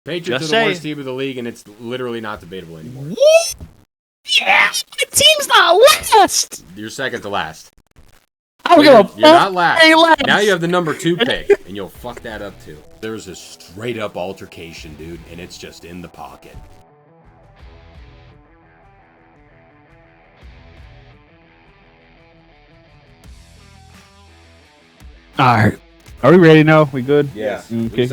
Patriots are the worst team of the league, and it's literally not debatable anymore. Yeah, the team's not last. You're second to last. You're not last. Now you have the number 2 pick, and you'll fuck that up too. There's a straight up altercation, dude, and it's just in the pocket. All right. Are we ready now? We good? Yeah. Kick it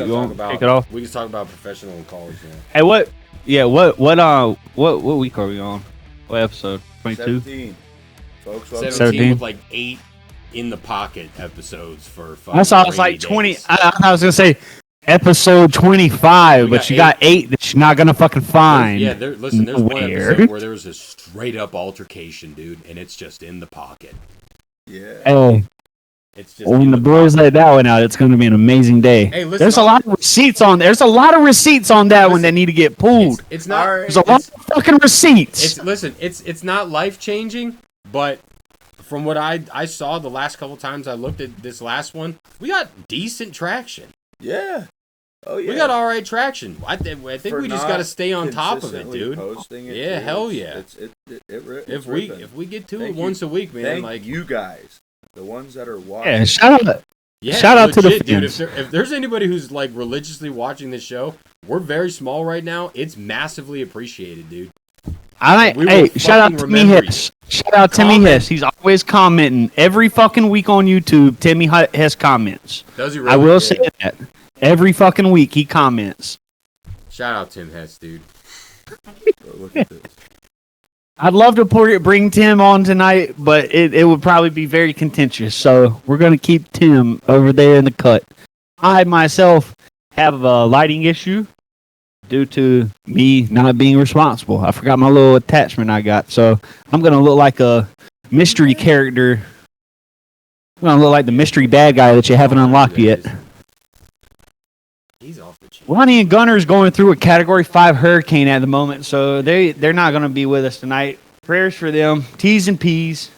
off. We can talk about professional and college now. Hey, what? Yeah, what week are we on? What episode? 22? 17. Folks, 17 with like 8 in the pocket episodes for fun. I saw it was like 20. I was going to say episode 25, but you got 8 that you're not going to fucking find. There's one episode where there was a straight up altercation, dude, and it's just in the pocket. Yeah. Hey. It's just when the boys let that one out, it's going to be an amazing day. Hey, listen, there's a lot of receipts on. There's a lot of receipts on that one that need to get pulled. It's not. There's a lot of fucking receipts. It's not life changing, but from what I saw the last couple times I looked at this last one, we got decent traction. Yeah. Oh yeah. We got all right traction. I think we just got to stay on top of it, dude. Hell yeah. If we get to it once a week, man. Thank you guys. The ones that are watching. Yeah, shout out to the fans. Dude, if there's anybody who's like religiously watching this show, we're very small right now. It's massively appreciated, dude. Shout out to Timmy Hess. Shout out Timmy Hess. He's always commenting every fucking week on YouTube. Timmy Hess comments. Does he really? I will say that every fucking week he comments. Shout out Tim Hess, dude. Look at this. I'd love to bring Tim on tonight, but it would probably be very contentious. So we're going to keep Tim over there in the cut. I, myself, have a lighting issue due to me not being responsible. I forgot my little attachment I got. So I'm going to look like a mystery character. I'm going to look like the mystery bad guy that you haven't unlocked yet. He's off the chain. Lonnie and Gunner's going through a Category 5 hurricane at the moment, so they're not going to be with us tonight. Prayers for them. T's and P's.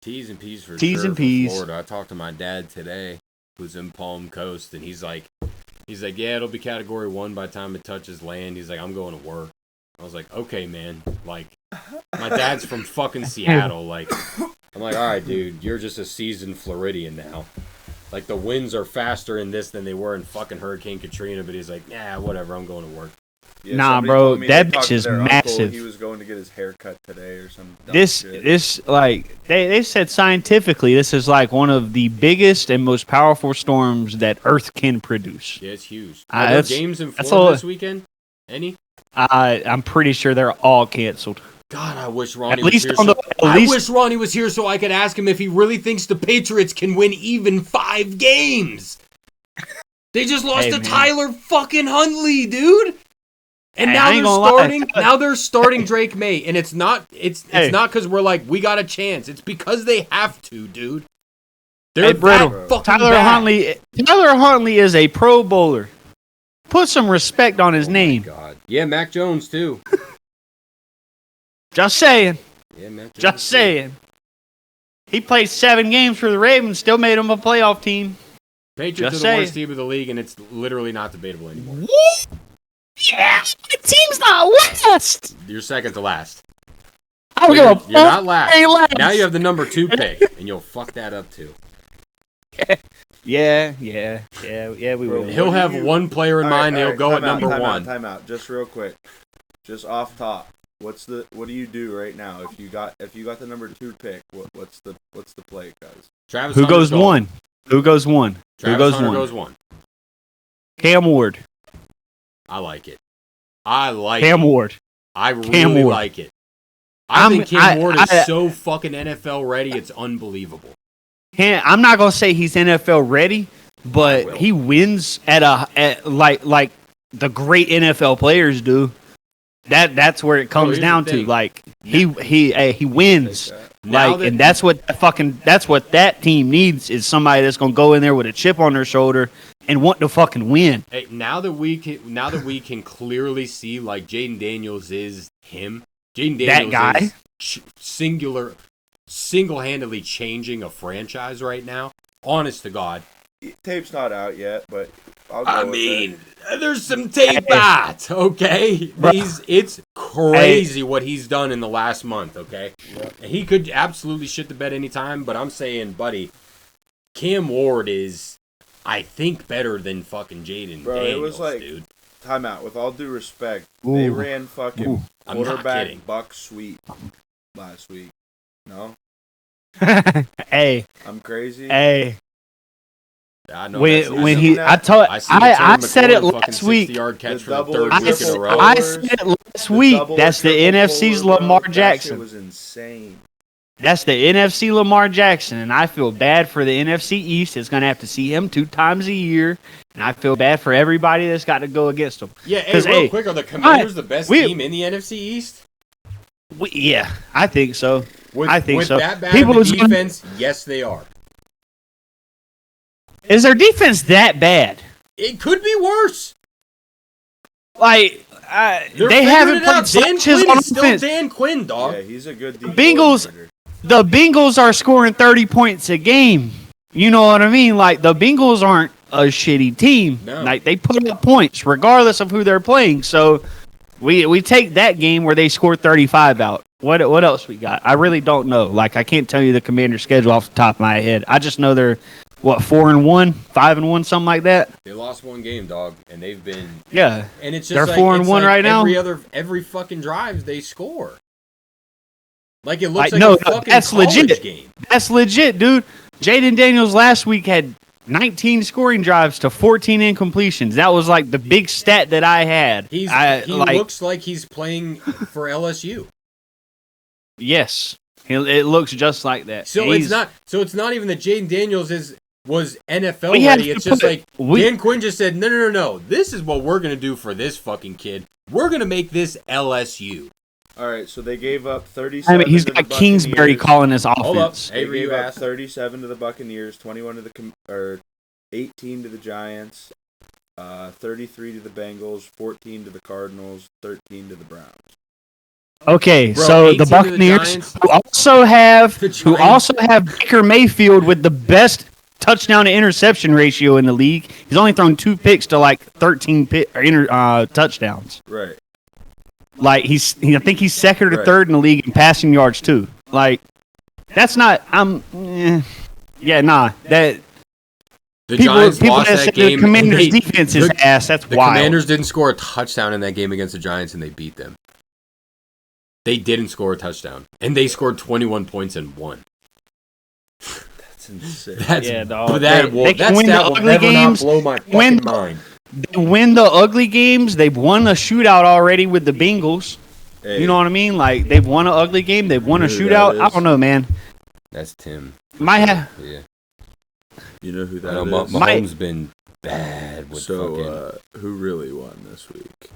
T's and P's for T's sure and P's. Florida. I talked to my dad today, who's in Palm Coast, and he's like, yeah, it'll be Category 1 by the time it touches land. He's like, I'm going to work. I was like, okay, man. Like, my dad's from fucking Seattle. Like, I'm like, all right, dude, you're just a seasoned Floridian now. Like, the winds are faster in this than they were in fucking Hurricane Katrina, but he's like, whatever, I'm going to work. Yeah, nah, bro, that bitch is massive. He was going to get his hair cut today or some dumb shit. This, like, they said scientifically, this is like one of the biggest and most powerful storms that Earth can produce. Yeah, it's huge. Are there games in Florida this weekend? Any? I'm pretty sure they're all canceled. God, I wish Ronnie was here. I wish Ronnie was here so I could ask him if he really thinks the Patriots can win even 5 games. They just lost to Tyler fucking Huntley, dude. And now they're starting Drake May, and it's not not because we're like we got a chance. It's because they have to, dude. They're fucking Tyler Huntley is a Pro Bowler. Put some respect on his name. God. Yeah, Mac Jones too. Just saying. Yeah, man. Just saying. He played 7 games for the Ravens, still made him a playoff team. Patriots are the worst team of the league, and it's literally not debatable anymore. Yeah, the team's not last. You're second to last. You're not last. Now you have the number 2 pick, and you'll fuck that up too. Yeah, we will. He'll have one player in mind. He'll go at number 1. Time out. Just real quick. Just off top. What do you do right now if you got the number 2 pick? What's the play, guys? Who goes 1? Who goes 1? Travis Hunter goes 1. Cam Ward. I like it. Cam Ward. I really like it. I think Cam Ward is so fucking NFL ready. It's unbelievable. I'm not gonna say he's NFL ready, but he wins at like the great NFL players do. That's where it comes down to. Like he wins. And that's what that team needs is somebody that's gonna go in there with a chip on their shoulder and want to fucking win. Hey, now that we can clearly see like Jaden Daniels is him. Jaden Daniels that guy is single-handedly changing a franchise right now. Honest to God. Tape's not out yet, but I'll go with it. There's some tape out, okay? It's crazy what he's done in the last month, okay? Yep. He could absolutely shit the bed anytime, but I'm saying, buddy, Cam Ward is, I think, better than fucking Jaden Bro, Daniels, it was like, dude. time out. With all due respect, they ran fucking I'm not quarterback kidding. buck sweep last week. No? Hey, I'm crazy? hey. I know When he, I said it last week. 60-yard catch for the double third and week in a triple row. I said it last week. That's the NFC's Lamar Jackson. It was insane. That's the NFC Lamar Jackson, and I feel bad for the NFC East. It's going to have to see him 2 times a year, and I feel bad for everybody that's got to go against him. Yeah, hey, real quick, are the Commanders the best team in the NFC East? Yeah, I think so. I think so. With that bad of a defense, yes, they are. Is their defense that bad? It could be worse. Like, they haven't played Dan switches Quinn on is still offense. Dan Quinn, dog. Yeah, he's a good defense. The Bengals are scoring 30 points a game. You know what I mean? Like, the Bengals aren't a shitty team. No. Like, they put up points regardless of who they're playing. So, we take that game where they scored 35 out. What else we got? I really don't know. Like, I can't tell you the Commander's schedule off the top of my head. I just know they're, 4-1, 5-1, something like that. They lost one game, dog, and they've been Yeah, and it's just they're like, 4-1 right now. Every fucking drives they score. Like it looks Like, like a fucking that's college legit. game. That's legit, dude. Jaden Daniels last week had 19 scoring drives to 14 incompletions. That was like the big stat that I had. He looks like he's playing for LSU. Yes, it looks just like that. So it's not even that Jaden Daniels was NFL We had ready. to It's just put- like we- Dan Quinn just said, no. This is what we're gonna do for this fucking kid. We're gonna make this LSU. All right, so they gave up 37. I mean, he's to the got Kingsbury Buccaneers. calling his Hold up. offense. They Avery, gave you up asked. 37 to the Buccaneers, 21 to the 18 to the Giants, 33 to the Bengals, 14 to the Cardinals, 13 to the Browns. Okay, Bro, so 18 the to the Buccaneers, Giants. who also have The Giants. Baker Mayfield with the best touchdown to interception ratio in the league. He's only thrown 2 picks to like 13 touchdowns. Right. Like I think he's second or Right. third in the league in passing yards too. Like that's not. That The people Giants that lost said that the game. Commanders' and defense is ass. That's the wild. Commanders didn't score a touchdown in that game against the Giants, and they beat them. They didn't score a touchdown, and they scored 21 points and won. That's insane. Yeah, dog. But that They can win stat the will ugly never games, not blow my win fucking mind. They win the ugly games. They've won a shootout already with the Bengals. Hey, You know what I mean? Like they've won an ugly game. They've won a You know who shootout. that I is? don't know, man. That's Tim. Might have. Yeah. you know who I that know is? Mahomes been bad with So, fucking. who really won this week?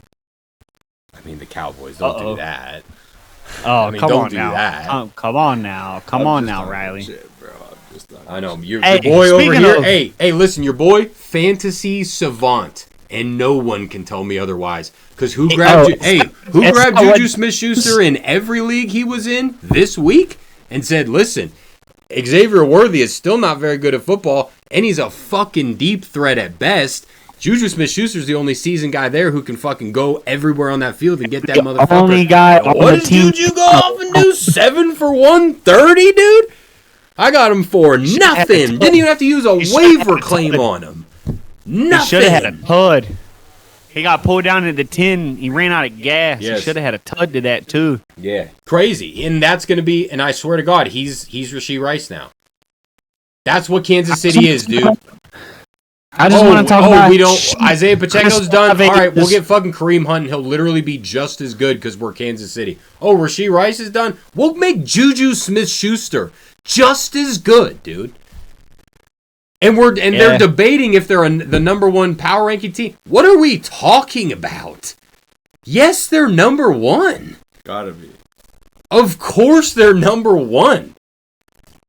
I mean, the Cowboys don't Uh-oh. do that. Oh, I mean, come don't on do now. that. Come on now. Come I'm on just now, talking Riley. shit, bro. I'm just talking I know shit. your Hey, boy over speaking here. of- Hey, listen, your boy, fantasy savant, and no one can tell me otherwise. Because who grabbed who it's grabbed not what- Juju Smith-Schuster in every league he was in this week and said, "Listen, Xavier Worthy is still not very good at football, and he's a fucking deep threat at best." Juju Smith-Schuster's the only seasoned guy there who can fucking go everywhere on that field and get that motherfucker. Only guy on What the does team. Juju go off and do? 7 for 130, dude? I got him for nothing. Didn't even have to use a waiver claim on him. He should have had a Nothing. tud. He got pulled down at the 10. He ran out of gas. Yes. He should have had a tud to that too. Yeah, crazy. And that's going to be, and I swear to God, he's Rashee Rice now. That's what Kansas City is, dude. I just want to talk about. we don't. Isaiah Pacheco's Chris done. Olave All right, we'll is- get fucking Kareem Hunt, and he'll literally be just as good because we're Kansas City. Oh, Rashee Rice is done. We'll make Juju Smith-Schuster just as good, dude. And they're debating if they're the number one power ranking team. What are we talking about? Yes, they're number one. Gotta be. Of course, they're number one.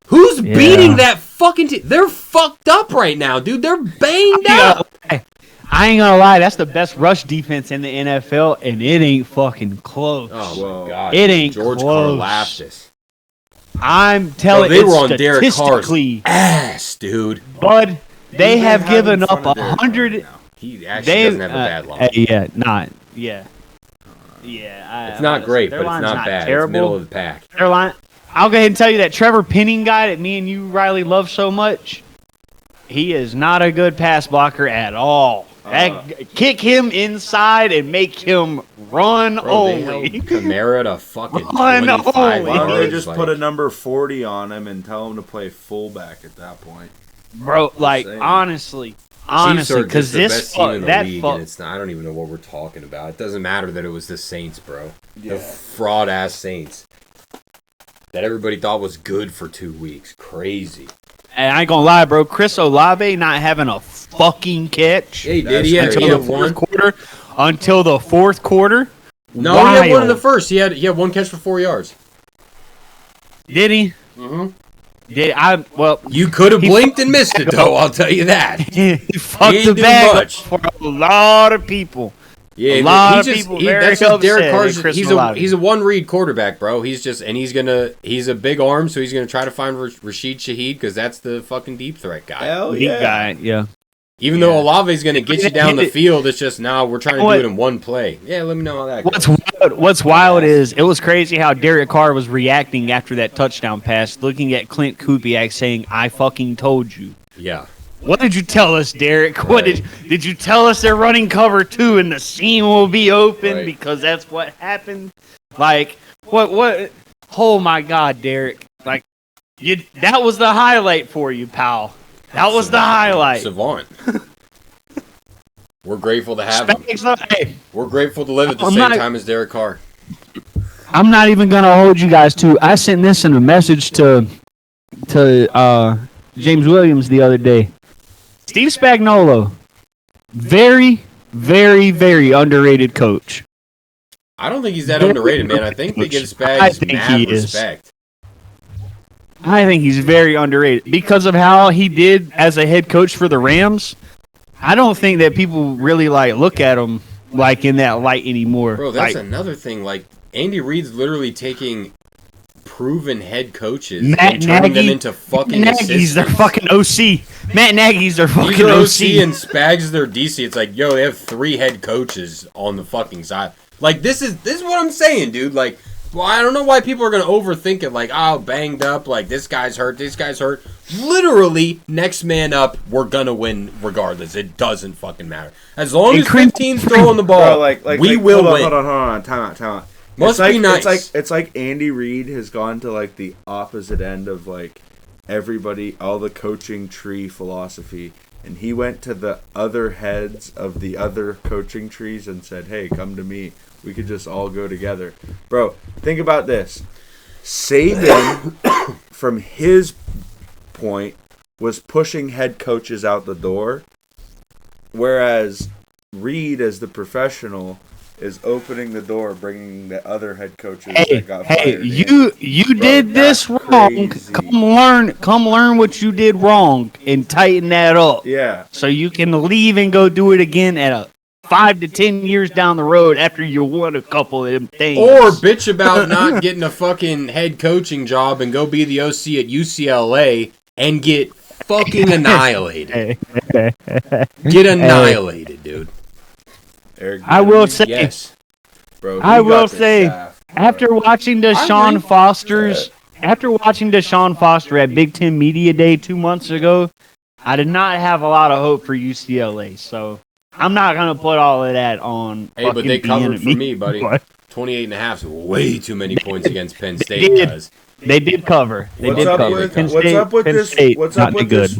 Who's beating that fucking team? They're fucked up right now, dude. They're banged up. I ain't gonna lie, that's the best rush defense in the NFL, and it ain't fucking close. Oh my God! It ain't George close. Karlaftis. I'm telling Bro, they you, were on Derek Carr's statistically, ass, dude. Bud, they Who have in given up front of Derek Carr 100. right now? he actually doesn't have a bad line. It's not great, but it's not bad. Terrible. It's middle of the pack. Their line. I'll go ahead and tell you that Trevor Penning guy that me and you, Riley, love so much, he is not a good pass blocker at all. Kick him inside and make him run only. They held Kamara to fucking Run 25 only. Why don't they yards, just put a number 40 on him and tell him to play fullback at that point? Bro, like, honestly, because this team in the that league, fuck. and it's not, I don't even know what we're talking about. It doesn't matter that it was the Saints, bro. Yeah. The fraud ass Saints that everybody thought was good for 2 weeks. Crazy. And I ain't gonna lie, bro. Chris Olave not having a fucking catch. Yeah, he did. He had one quarter. Until the fourth quarter. No, he had one in the first. He had one catch for 4 yards. Did he? Mm-hmm. You could have blinked and missed it, though. I'll tell you that. He fucked the bag up for a lot of people. Yeah, a lot of people that's just Derek Carr's. He's a one-read quarterback, bro. He's a big arm, so he's gonna try to find Rashid Shaheed because that's the fucking deep threat guy. Hell yeah. Deep guy, yeah. Even though Olave's gonna get you down the field, it's just we're trying to do it in one play. Yeah, let me know how that goes. What's wild is it was crazy how Derek Carr was reacting after that touchdown pass, looking at Clint Kubiak saying, "I fucking told you." Yeah. What did you tell us, Derek? Right. What did you tell us they're running cover 2 and the seam will be open because that's what happened? Like what? Oh my God, Derek! Like that was the highlight for you, pal. That was the highlight. Savant. We're grateful to have him. Hey, we're grateful to live at the same time as Derek Carr. I'm not even gonna hold you guys to. I sent this in a message to James Williams the other day. Steve Spagnuolo, very, very, very underrated coach. I don't think he's that underrated, man. I think they give Spags mad respect. I think he's very underrated because of how he did as a head coach for the Rams. I don't think that people really look at him in that light anymore. Bro, that's another thing. Like Andy Reid's literally taking proven head coaches and turning them into fucking Nagy's their fucking OC. Matt Nagy's their fucking OC. And Spags is their DC. It's like, yo, they have 3 head coaches on the fucking side. Like, this is what I'm saying, dude. Like, well, I don't know why people are going to overthink it. Like, banged up. Like, this guy's hurt. Literally, next man up, we're going to win regardless. It doesn't fucking matter. As long as 15's throwing the ball, we will win. Hold on. Time out. Must be nice. It's like Andy Reid has gone to the opposite end of everybody, all the coaching tree philosophy, and he went to the other heads of the other coaching trees and said, "Hey, come to me. We could just all go together." Bro, think about this. Saban, from his point, was pushing head coaches out the door, whereas Reid, as the professional, is opening the door, bringing the other head coaches that got fired. You did this wrong. Crazy. Come learn what you did wrong and tighten that up. Yeah. So you can leave and go do it again at 5 to 10 years down the road after you won a couple of them things. Or bitch about not getting a fucking head coaching job and go be the OC at UCLA and get fucking annihilated. Get annihilated, dude. Eric, I will say, yes. Bro, I will say, after watching Deshaun Foster at Big Ten Media Day 2 months ago, I did not have a lot of hope for UCLA. So I'm not gonna put all of that on. Hey, but they covered for me, buddy. 28.5 is way too many points against Penn State, guys. They did cover. What's up with this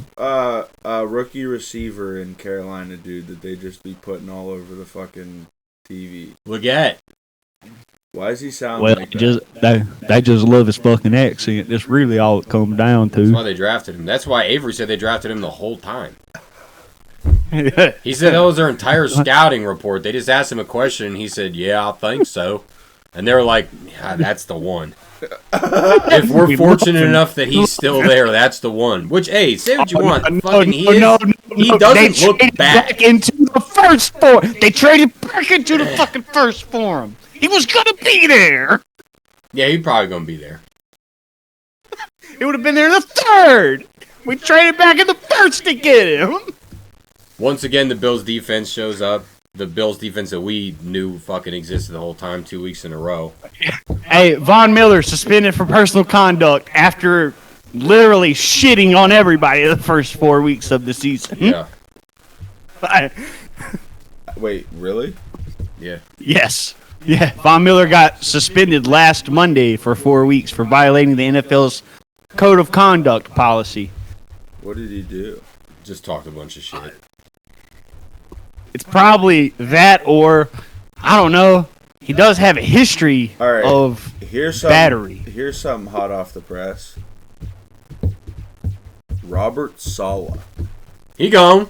rookie receiver in Carolina, dude, that they just be putting all over the fucking TV? Look at. Why does he sound like that? They just love his fucking accent. That's really all it comes down to. That's why they drafted him. That's why Avery said they drafted him the whole time. He said that was their entire scouting report. They just asked him a question, and he said, "Yeah, I think so." And they were like, "Yeah, that's the one." If we're fortunate enough that he's still there, that's the one. Which, hey, say what you want. He doesn't look back into the first four. They traded back into the fucking first for him. He was gonna be there. Yeah, he's probably gonna be there. He would have been there in the third. We traded back in the first to get him. Once again, the Bills defense shows up. The Bills defense that we knew fucking existed the whole time, 2 weeks in a row. Hey, Von Miller suspended for personal conduct after literally shitting on everybody the first 4 weeks of the season. Yeah. Wait, really? Yeah. Yes. Yeah. Von Miller got suspended last Monday for 4 weeks for violating the NFL's code of conduct policy. What did he do? Just talked a bunch of shit. It's probably that, or I don't know. He does have a history of battery. Here's something hot off the press. Robert Saleh. He gone.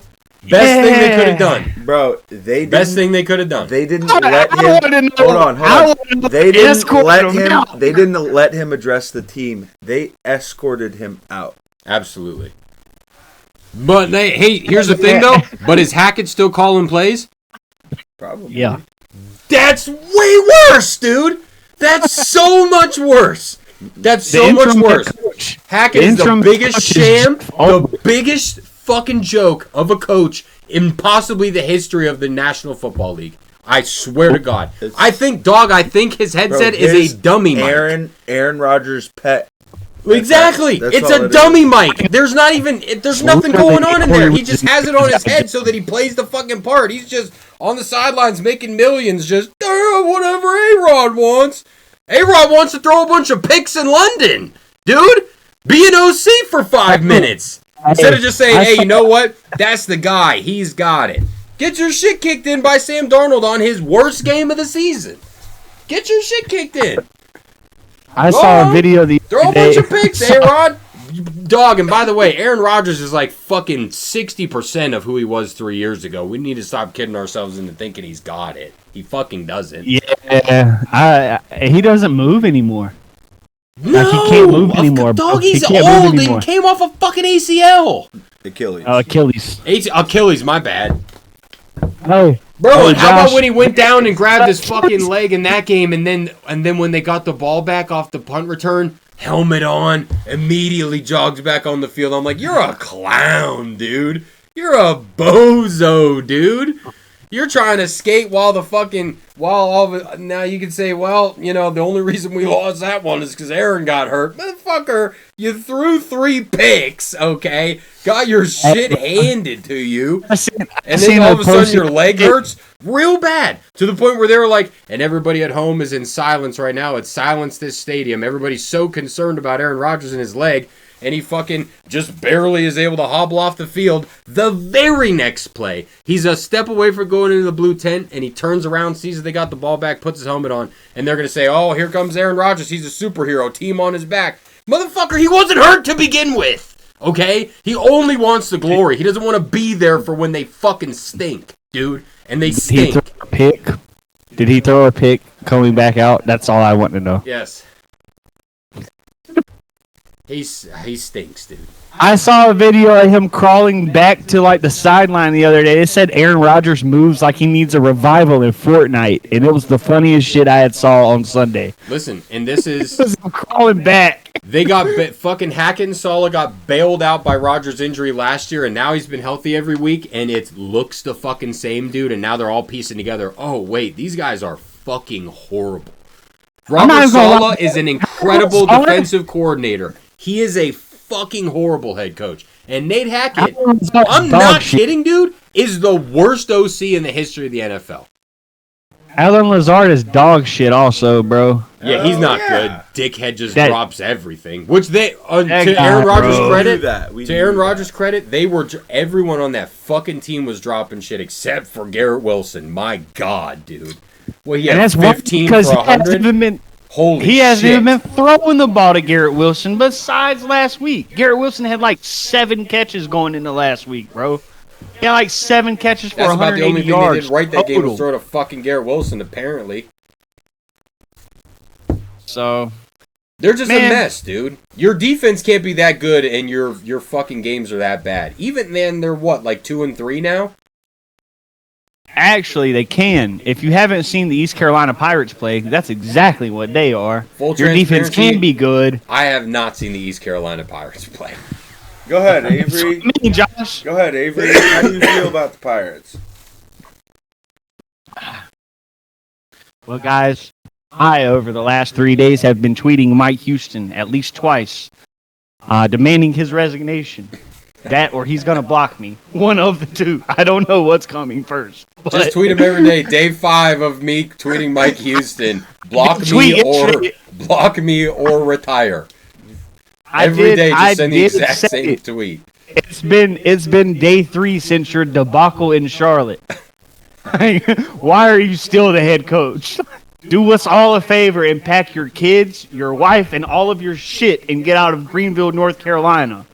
Best thing they could have done. Bro, they Best thing they could have done. They didn't let him. Hold on. They didn't let him address the team. They escorted him out. Absolutely. But hey, here's the thing though. But is Hackett still calling plays? Probably. Yeah. That's way worse, dude. That's so much worse. That's so much worse. Hackett is the biggest sham, the biggest fucking joke of a coach in possibly the history of the National Football League. I swear to God. I think his headset is a dummy mic. Aaron Rodgers' pet. Exactly. It's a dummy mic. There's nothing going on in there. He just has it on his head so that he plays the fucking part. He's just on the sidelines making millions, just whatever A-Rod wants. A-Rod wants to throw a bunch of picks in London. Dude, be an OC for 5 minutes. Instead of just saying, hey, you know what? That's the guy. He's got it. Get your shit kicked in by Sam Darnold on his worst game of the season. Get your shit kicked in. I saw a video the Throw a bunch of picks, A-Rod. Dog, and by the way, Aaron Rodgers is like fucking 60% of who he was 3 years ago. We need to stop kidding ourselves into thinking he's got it. He fucking doesn't. Yeah, he doesn't move anymore. No, like he can't move anymore. Dog, he's old and came off a fucking ACL. Achilles. Achilles, my bad. Oh. Bro, and how about when he went down and grabbed his fucking leg in that game, and then when they got the ball back off the punt return, helmet on, immediately jogs back on the field. I'm like, you're a clown, dude. You're a bozo, dude. You're trying to skate now you can say, well, you know, the only reason we lost that one is because Aaron got hurt. Motherfucker, you threw 3 picks, okay? Got your shit handed to you. And then all of a sudden your leg hurts real bad. To the point where they were like, and everybody at home is in silence right now. It's silence this stadium. Everybody's so concerned about Aaron Rodgers and his leg. And he fucking just barely is able to hobble off the field. The very next play, he's a step away from going into the blue tent, and he turns around, sees that they got the ball back, puts his helmet on, and they're going to say, oh, here comes Aaron Rodgers. He's a superhero. Team on his back. Motherfucker, he wasn't hurt to begin with. Okay? He only wants the glory. He doesn't want to be there for when they fucking stink, dude. And they stink. Did he throw a pick coming back out? That's all I want to know. Yes. He stinks, dude. I saw a video of him crawling back to like the sideline the other day. It said Aaron Rodgers moves like he needs a revival in Fortnite, and it was the funniest shit I had saw on Sunday. Listen, and this is crawling back. They got fucking Hackett and Saleh got bailed out by Rodgers' injury last year, and now he's been healthy every week, and it looks the fucking same, dude. And now they're all piecing together. Oh wait, these guys are fucking horrible. Robert Saleh is an incredible defensive coordinator. He is a fucking horrible head coach. And Nate Hackett, I'm not kidding, dude, is the worst OC in the history of the NFL. Alan Lazard is dog shit also, bro. Yeah, he's not good. Dickhead just drops everything. Which they, to Aaron Rodgers' credit, they were, everyone on that fucking team was dropping shit except for Garrett Wilson. My God, dude. Well, he had 15 for 100. He hasn't even been throwing the ball to Garrett Wilson besides last week. Garrett Wilson had like 7 catches going into last week, bro. He had like 7 catches for 180 yards. That's about the only thing they did right that game was throw to fucking Garrett Wilson, apparently. So they're just a mess, dude. Your defense can't be that good, and your fucking games are that bad. Even then, they're what, like 2-3 now? Actually, they can. If you haven't seen the East Carolina Pirates play, that's exactly what they are. Your defense can be good. I have not seen the East Carolina Pirates play. Go ahead, Avery. Me, Josh. Go ahead, Avery. How do you feel about the Pirates? Well, guys, I, over the last 3 days, have been tweeting Mike Houston at least twice, demanding his resignation. That or he's going to block me. One of the two. I don't know what's coming first. Just tweet him every day. Day 5 of me tweeting Mike Houston. Block me or retire. Every day, just send the exact same tweet. It's been day 3 since your debacle in Charlotte. Why are you still the head coach? Do us all a favor and pack your kids, your wife, and all of your shit and get out of Greenville, North Carolina.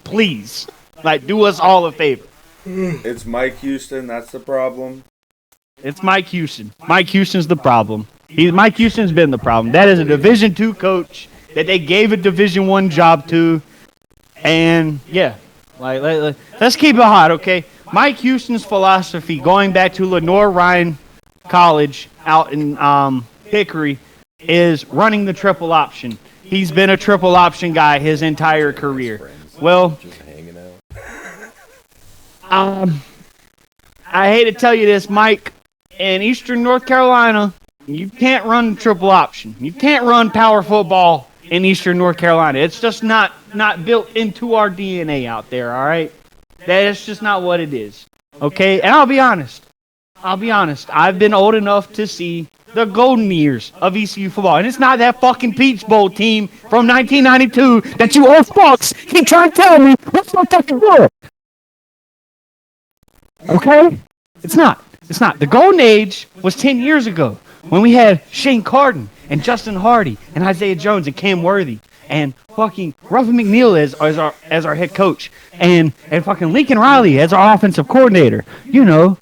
Please. Like, do us all a favor. It's Mike Houston. That's the problem. It's Mike Houston. Mike Houston's the problem. Mike Houston's been the problem. That is a Division II coach that they gave a Division I job to. And, yeah. Let's keep it hot, okay? Mike Houston's philosophy, going back to Lenore Ryan College out in Hickory, is running the triple option. He's been a triple option guy his entire career. Well, just hanging out. I hate to tell you this, Mike. In Eastern North Carolina, you can't run triple option. You can't run power football in Eastern North Carolina. It's just not built into our DNA out there, all right? That's just not what it is, okay? And I'll be honest. I've been old enough to see the golden years of ECU football. And it's not that fucking Peach Bowl team from 1992 that you old fucks keep trying to tell me what's so fucking good. Okay? It's not. The golden age was 10 years ago when we had Shane Carden and Justin Hardy and Isaiah Jones and Cam Worthy and fucking Ruffin McNeil as our head coach and fucking Lincoln Riley as our offensive coordinator. You know,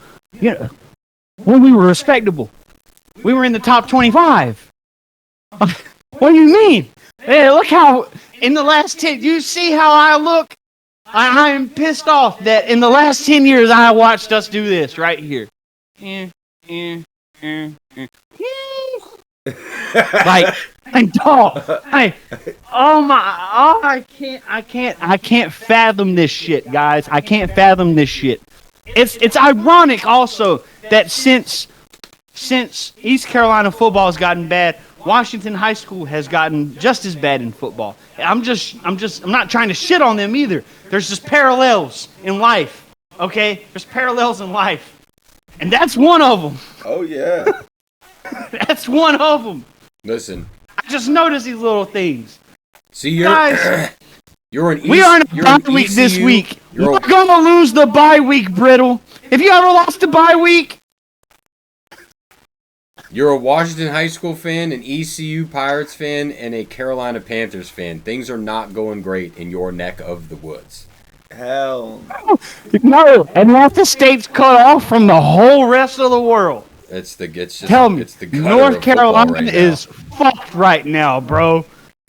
when we were respectable. We were in the top 25. What do you mean? Hey, look how, in the last 10, you see how I look? I am pissed off that in the last 10 years I watched us do this right here. Like, and dog, I can't fathom this shit, guys. I can't fathom this shit. It's ironic also that since East Carolina football has gotten bad, Washington High School has gotten just as bad in football. I'm not trying to shit on them either. There's just parallels in life, okay? There's parallels in life. And that's one of them. Oh, yeah. That's one of them. Listen. I just noticed these little things. See, guys, you're an we are in a bye week this week. We're going to lose the bye week, Brittle. Have you ever lost a bye week? You're a Washington High School fan, an ECU Pirates fan, and a Carolina Panthers fan. Things are not going great in your neck of the woods. Hell. No, and half the state's cut off from the whole rest of the world. Tell me, North Carolina is fucked right now, bro.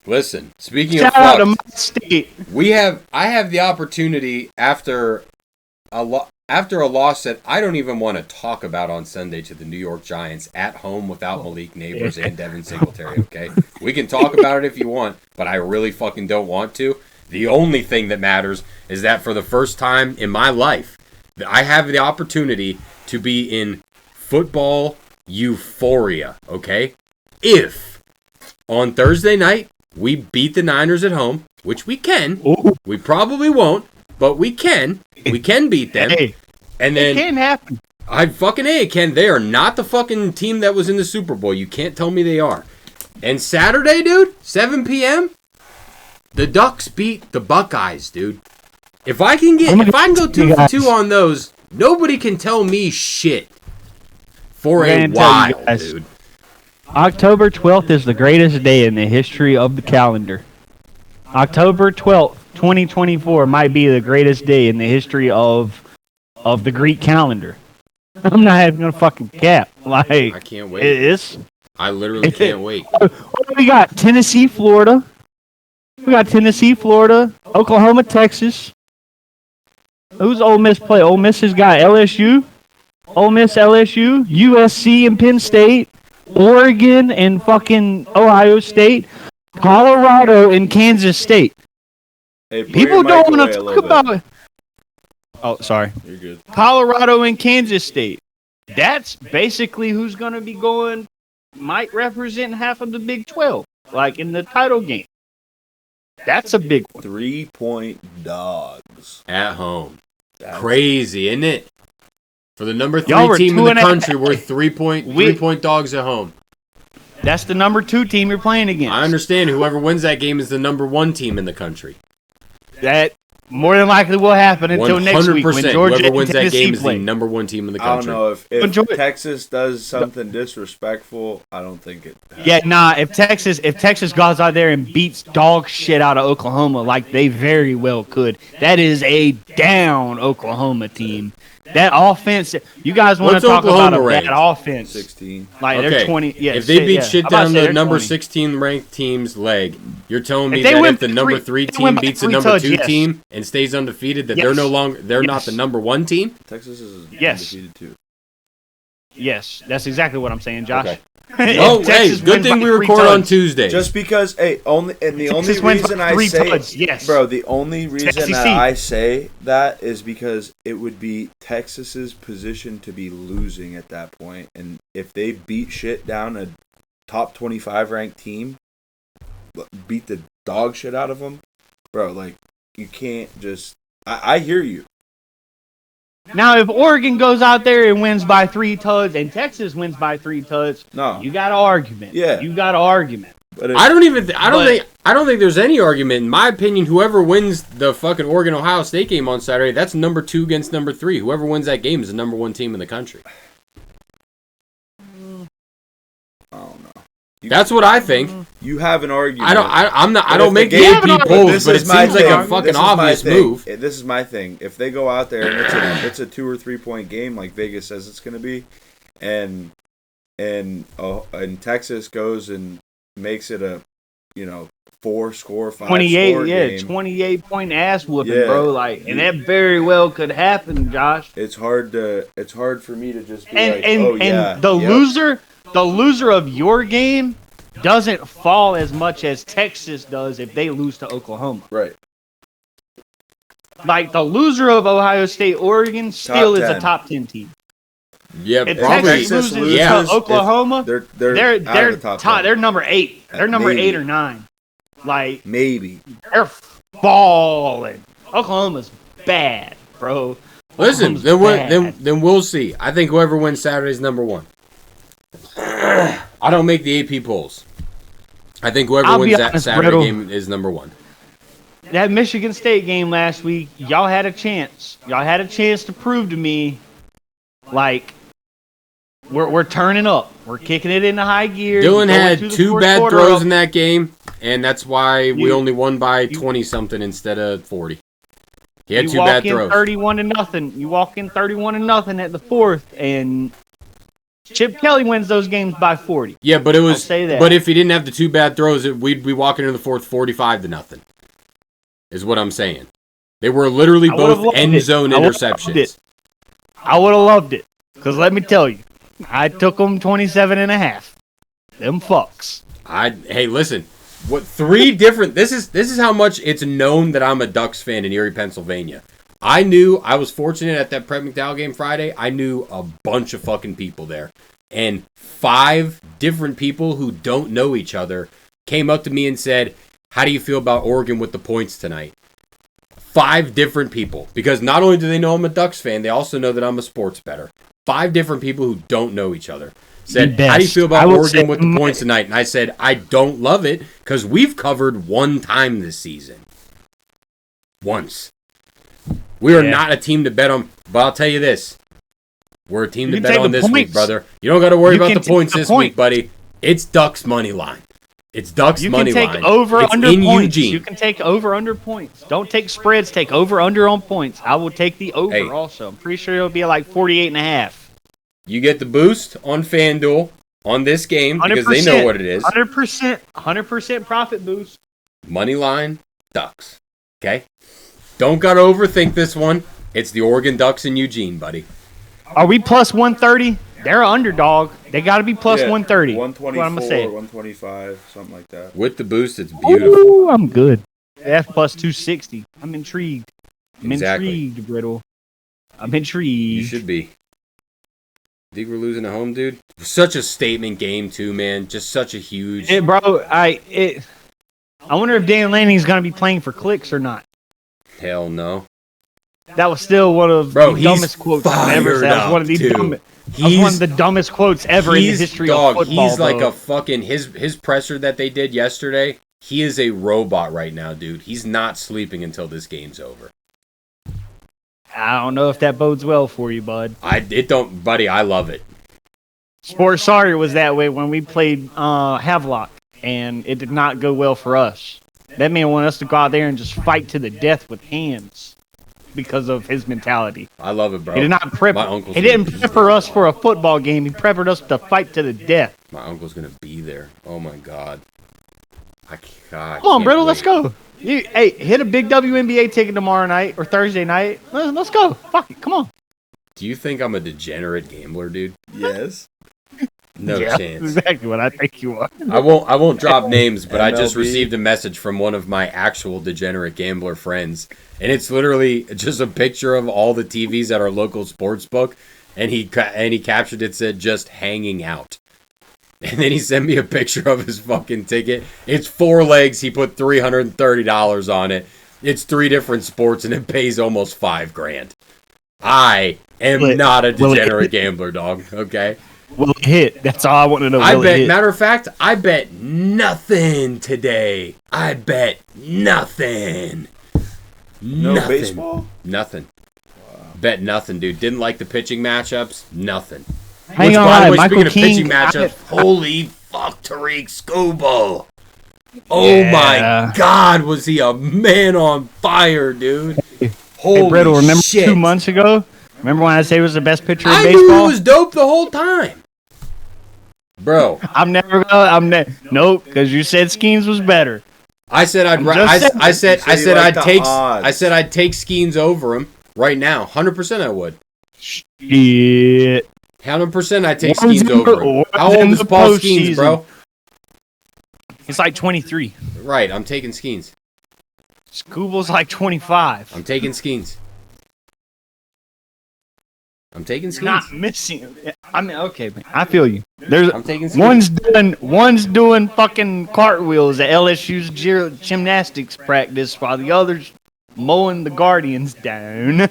Listen, speaking Shout of out to my state. I have the opportunity after a loss that I don't even want to talk about on Sunday to the New York Giants at home without Malik Neighbors and Devin Singletary, okay? We can talk about it if you want, but I really fucking don't want to. The only thing that matters is that for the first time in my life, I have the opportunity to be in football euphoria, okay? If on Thursday night we beat the Niners at home, which we can, we probably won't, but we can beat them. Hey, and then it can happen. It can. They are not the fucking team that was in the Super Bowl. You can't tell me they are. And Saturday, dude, 7 p.m., the Ducks beat the Buckeyes, dude. If I can go 2 for 2 on those, nobody can tell me shit for a while, dude. October 12th is the greatest day in the history of the calendar. October 12th, 2024 might be the greatest day in the history of the Greek calendar. I'm not even gonna fucking cap. Like, I can't wait. I literally can't wait. We got Tennessee, Florida. Oklahoma, Texas. Who's Ole Miss play? Ole Miss has got LSU. Ole Miss, LSU, USC and Penn State, Oregon and fucking Ohio State, Colorado and Kansas State. Hey, pull People your mic don't want away to a talk little bit. about. Oh, sorry. You're good. Colorado and Kansas State. That's basically who's going to be going. Might represent half of the Big 12, like in the title game. That's a big one. 3-point dogs. At home. That's Crazy, isn't it? For the number Y'all 3 were team in the 2.5. country, we're 3-point dogs at home. That's the number 2 team you're playing against. I understand whoever wins that game is the number 1 team in the country. That more than likely will happen until next week when Georgia whoever and wins that Tennessee game is play. the number 1 team in the I don't country. know if Georgia- Texas does something disrespectful. I don't think it. Yeah, nah. If Texas goes out there and beats dog shit out of Oklahoma, like they very well could, that is a down Oklahoma team. That offense, you guys want to What's talk about Oklahoma a ranked? bad offense? 16. Like Okay. they're 20. Yeah, if they beat yeah. shit I'm about to down say the they're number 20. 16 ranked team's leg, you're telling me If they that win if the by number 3 three- if they team win by beats the 3 number touch, 2 yes. team and stays undefeated, that Yes. they're not Yes. the number 1 team? Texas is Yes. undefeated too. Yes, that's exactly what I'm saying, Josh. Okay. If Oh, hey, Texas good wins thing by we 3 record on touch, Tuesday. Just because, the only Texas wins by reason I 3 say, touch, yes. bro, the only reason SEC. that I say that is because it would be Texas's position to be losing at that point, and if they beat shit down a top 25 ranked team, beat the dog shit out of them, bro, like you can't just. I hear you. Now, if Oregon goes out there and wins by 3 touchdowns and Texas wins by 3 touchdowns, No, you got an argument. Yeah. You got an argument. but if, I don't think there's any argument. In my opinion, whoever wins the fucking Oregon Ohio State game on Saturday, that's number 2 against number 3. Whoever wins that game is the number 1 team in the country. I don't know. That's what I think. You have an argument. I don't if make the the game- AP Yeah, but polls, This but it is my seems like a thing. fucking This is my obvious thing. move. This is my thing. If they go out there and it's a 2 or 3 point game like Vegas says it's going to be, and Texas goes and makes it a 4-score, 5-score 28, yeah, game, 28-point ass whooping, Yeah. bro. Like, and that very well could happen, Josh. it's hard for me to just be And like, and oh yeah, and the yep. loser of your game doesn't fall as much as Texas does if they lose to Oklahoma. Right. Like the loser of Ohio State, Oregon still is a 10. top 10 team. Yeah, If probably. Texas Texas loses yeah. to Oklahoma, They're they're out of the top 10. they're number 8. They're number Maybe. 8 or 9. Like Maybe. they're balling. Oklahoma's bad, bro. Listen, Oklahoma's bad. then we'll see. I think whoever wins Saturday is number 1. I don't make the AP polls. I think whoever I'll be wins that honest, Saturday Brittle. game is number 1. That Michigan State game last week, y'all had a chance. Y'all had a chance to prove to me, like, we're turning up. We're kicking it into high gear. Dylan Going had through the 2 fourth bad quarter throws up. in that game, and that's why we You- only won by you- 20-something instead of 40. He had You 2 walk bad in throws. 31-0. You walk in 31-0 at the fourth, and Chip Kelly wins those games by 40. Yeah, but it was. I'll say that. But if he didn't have the 2 bad throws, we'd be walking into the fourth 45-0. Is what I'm saying. They were literally I would've both loved end it. zone I would've loved interceptions. it. I would have loved it. Because let me tell you, I took them 27.5. Them fucks. Hey, listen. What 3 different? This is how much it's known that I'm a Ducks fan in Erie, Pennsylvania. I was fortunate at that Prep McDowell game Friday. I knew a bunch of fucking people there, and 5 different people who don't know each other came up to me and said, "How do you feel about Oregon with the points tonight?" 5 different people, because not only do they know I'm a Ducks fan, they also know that I'm a sports bettor. 5 different people who don't know each other said, The "How do you best. feel I about would Oregon say with the points tonight?" And I said, "I don't love it because we've covered 1 time this season. Once. We are Yeah. not a team to bet on, but I'll tell you this. We're a team You to can bet take on the this week, points. brother. You don't got to worry You about can the points take the this points. week, buddy. It's Ducks money line. It's Ducks You money can take line. over It's under in points. Eugene. You can take over under points. Don't take spreads. Take over under on points. I will take the over Hey. also. I'm pretty sure it'll be like 48.5. You get the boost on FanDuel on this game because they know what it is. 100% profit boost. Money line, Ducks. Okay? Don't got to overthink this one. It's the Oregon Ducks in Eugene, buddy. Are we plus 130? They're an underdog. They got to be plus 130. 124, What I'm gonna say. 125, something like that. With the boost, it's beautiful. Ooh, I'm good. That's plus 260. I'm intrigued. Intrigued, Brittle. I'm intrigued. You should be. Think we're losing at home, dude? Such a statement game, too, man. Just such a huge... I wonder if Dan Lanning's going to be playing for clicks or not. Hell no. That was still one of the dumbest quotes I've ever said. That was one of the dumbest quotes ever in the history of football. He's like a fucking... His presser that they did yesterday, he is a robot right now, dude. He's not sleeping until this game's over. I don't know if that bodes well for you, bud. Buddy, I love it. Sports Sorry was that way when we played Havelock, and it did not go well for us. That man wanted us to go out there and just fight to the death with hands because of his mentality. I love it, bro. He did not prep. He didn't prepare us for a football game. He prepared us to fight to the death. My uncle's gonna be there. Oh my god. Come on, Brittle, let's go. Hey, hit a big WNBA ticket tomorrow night or Thursday night. Let's go. Fuck it, come on. Do you think I'm a degenerate gambler, dude? Yes. No chance. Exactly what I think you are. I won't drop names, but I just received a message from one of my actual degenerate gambler friends, and it's literally just a picture of all the TVs at our local sports book, and he captured it, said just hanging out. And then he sent me a picture of his fucking ticket. It's 4 legs. He put $330 on it. It's 3 different sports, and it pays almost $5,000. I am not a degenerate gambler, dog. Okay. Will it hit? That's all I want to know. Matter of fact, I bet nothing today. I bet nothing. No baseball? Nothing. Wow. Bet nothing, dude. Didn't like the pitching matchups? Nothing. Hang on, speaking of pitching matchups, holy fuck, Tariq Scobo. Oh my god, was he a man on fire, dude. Holy hey, Brittle, remember shit. 2 months ago? Remember when I said he was the best pitcher in baseball? I knew he was dope the whole time. Bro. Nope, because you said Skeens was better. I said I'd take Skeens over him right now. 100% I would. Shit. 100% I'd take Skeens over him. How old is Paul Skeens, bro? He's like 23. Right, I'm taking Skeens. Scooble's like 25. I'm taking Skeens. Not missing. I mean, okay, man. I feel you. I'm taking Skeens. One's doing fucking cartwheels at LSU's gymnastics practice while the other's mowing the Guardians down.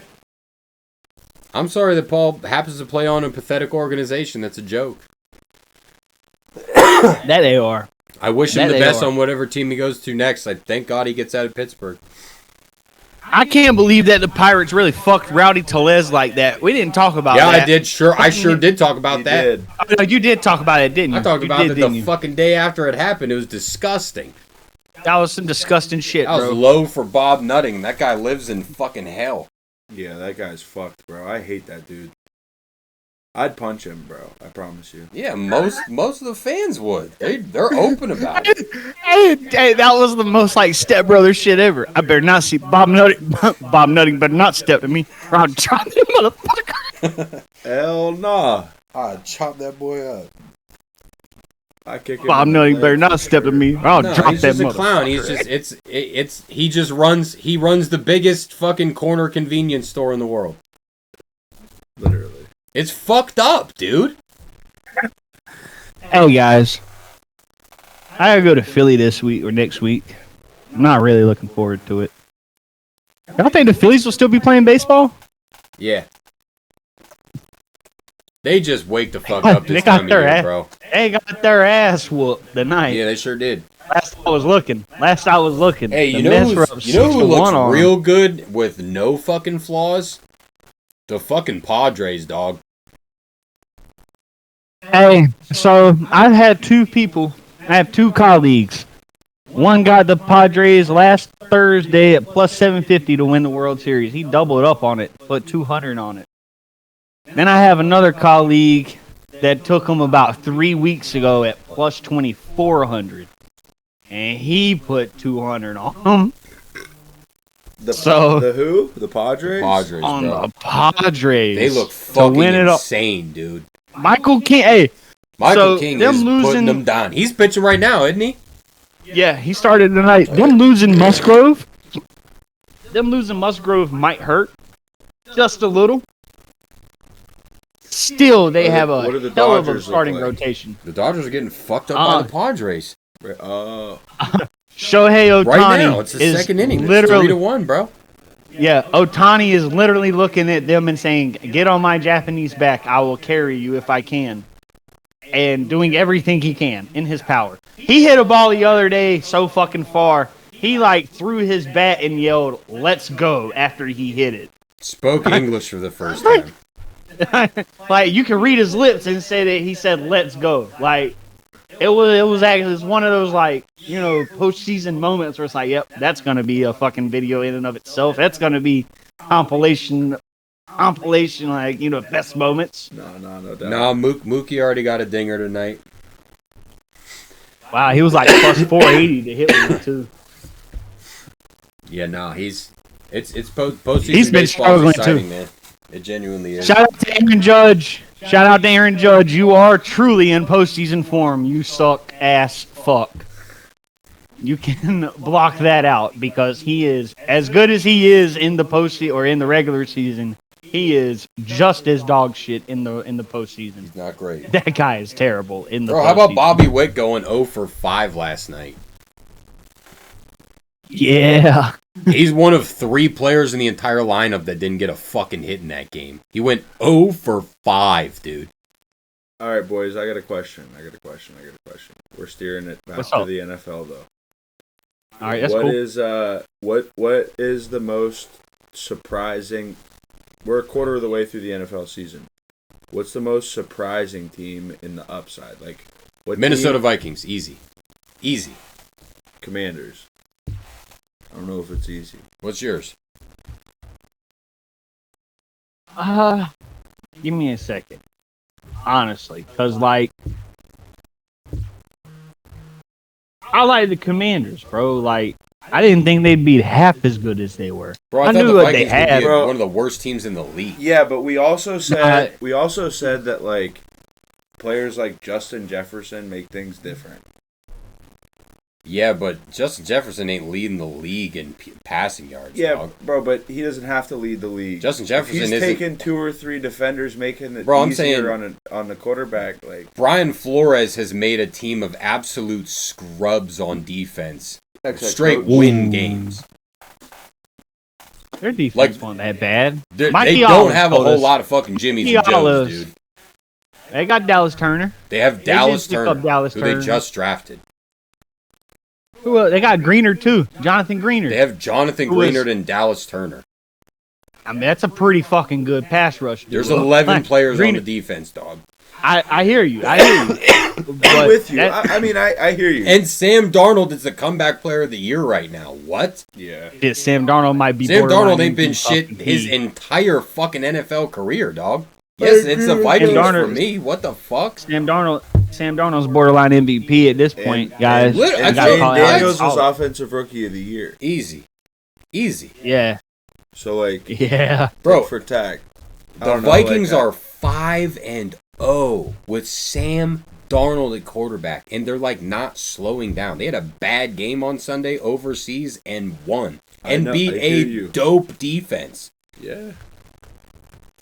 I'm sorry that Paul happens to play on a pathetic organization that's a joke. That they are. I wish him the best on whatever team he goes to next. I thank God he gets out of Pittsburgh. I can't believe that the Pirates really fucked Rowdy Tellez like that. We didn't talk about that. Yeah, I did. I sure did talk about that. You did talk about it, didn't you? I talked about it the fucking day after it happened. It was disgusting. That was some disgusting shit, bro. That was low for Bob Nutting. That guy lives in fucking hell. Yeah, that guy's fucked, bro. I hate that dude. I'd punch him, bro. I promise you. Yeah, most of the fans would. They're open about it. Hey, that was the most like stepbrother shit ever. I better not see Bob Nutting. Bob Nutting better not step to me, or I'll chop that motherfucker. Hell nah. I'll chop that boy up. I kick him. Bob Nutting better not step to me, or I'll drop he's that just a clown. He's he runs the biggest fucking corner convenience store in the world. Literally. It's fucked up, dude. Hey guys, I gotta go to Philly this week or next week. I'm not really looking forward to it. Y'all think the Phillies will still be playing baseball? Yeah. They just wake the fuck up this time of year, bro. They got their ass whooped tonight. Yeah, they sure did. Last I was looking. Hey, you know who looks real good with no fucking flaws? The fucking Padres, dog. Hey, so I've had 2 people. I have 2 colleagues. One got the Padres last Thursday at plus 750 to win the World Series. He doubled up on it, put 200 on it. Then I have another colleague that took him about 3 weeks ago at plus 2,400. And he put 200 on him. The who? The Padres? Padres, on bro. The Padres. They look fucking insane, dude. Michael King. Hey, Michael King is putting them down. He's pitching right now, isn't he? Yeah, he started tonight. Them losing Musgrove. them losing Musgrove might hurt just a little. Still, they have a what do the hell of a Dodgers look starting like? rotation. The Dodgers are getting fucked up by the Padres. Oh, Shohei Ohtani Right now, it's the is second inning. It's literally 3-1, bro. Yeah, Ohtani is literally looking at them and saying, "Get on my Japanese back. I will carry you if I can." And doing everything he can in his power. He hit a ball the other day so fucking far. He like threw his bat and yelled, "Let's go!" after he hit it. Spoke English for the first time. Like you can read his lips and say that he said, "Let's go." Like it was actually one of those like postseason moments where it's like, "Yep, that's gonna be a fucking video in and of itself. That's gonna be compilation like best moments." no doubt. Nah, Mookie already got a dinger tonight. Wow, he was like plus 480 to hit one too. Yeah, nah, it's postseason. He's been baseball is struggling, exciting, too. man. It genuinely is. Shout out to Aaron Judge. You are truly in postseason form. You suck ass fuck. You can block that out because he is as good as he is in the postseason or in the regular season. He is just as dog shit in the postseason. He's not great. That guy is terrible in the Bro, postseason. how about Bobby Witt going 0 for 5 last night? Yeah. He's one of 3 players in the entire lineup that didn't get a fucking hit in that game. He went 0 for 5, dude. All right, boys. I got a question. We're steering it back What's to up? the NFL though. All right, that's What cool. is what is the most surprising? We're a quarter of the way through the NFL season. What's the most surprising team in the upside? Like what? Minnesota team? Vikings, easy. Commanders. I don't know if it's easy. What's yours? Give me a second. Honestly, because like I like the Commanders, bro. Like I didn't think they'd be half as good as they were. Bro, I I thought knew the what Vikings they had. would be Bro. one of the worst teams in the league. Yeah, but we also said that like players like Justin Jefferson make things different. Yeah, but Justin Jefferson ain't leading the league in passing yards, Yeah, dog. bro, but he doesn't have to lead the league. Justin Jefferson He's isn't... taking 2 or 3 defenders, making it Bro, I'm easier saying- on the quarterback. Like Brian Flores has made a team of absolute scrubs on defense. Straight win games. Their defense Like- wasn't that bad. They Mikey don't Olives have a told whole us- lot of fucking Jimmys Mikey and Joes, Olives. dude. They got Dallas Turner. They have did Dallas pick Turner, up Dallas who Turner. they just drafted. They got Greener too. Jonathan Greener. They have Jonathan Who is- Greenard and Dallas Turner. I mean, that's a pretty fucking good pass rush. dude. There's 11 Like, players Greener- on the defense, dog. I hear you. I'm But with you. that- I hear you. And Sam Darnold is the comeback player of the year right now. What? Yeah. Sam Darnold might be. Sam borderline Darnold ain't been MVP shit fucking his key. entire fucking NFL career, dog. Yes, it's the Vikings Darnold- for me. What the fuck? Sam Darnold's borderline MVP at this point, And- guys. and- You I gotta told call you, it out. Daniels was Oh, offensive rookie of the year. Easy. Yeah, So like yeah. Bro, for tack. I the don't know, Vikings like, are 5-0 with Sam Darnold at quarterback, and they're like not slowing down. They had a bad game on Sunday overseas and won, and know, beat I a hear you. dope defense. Yeah.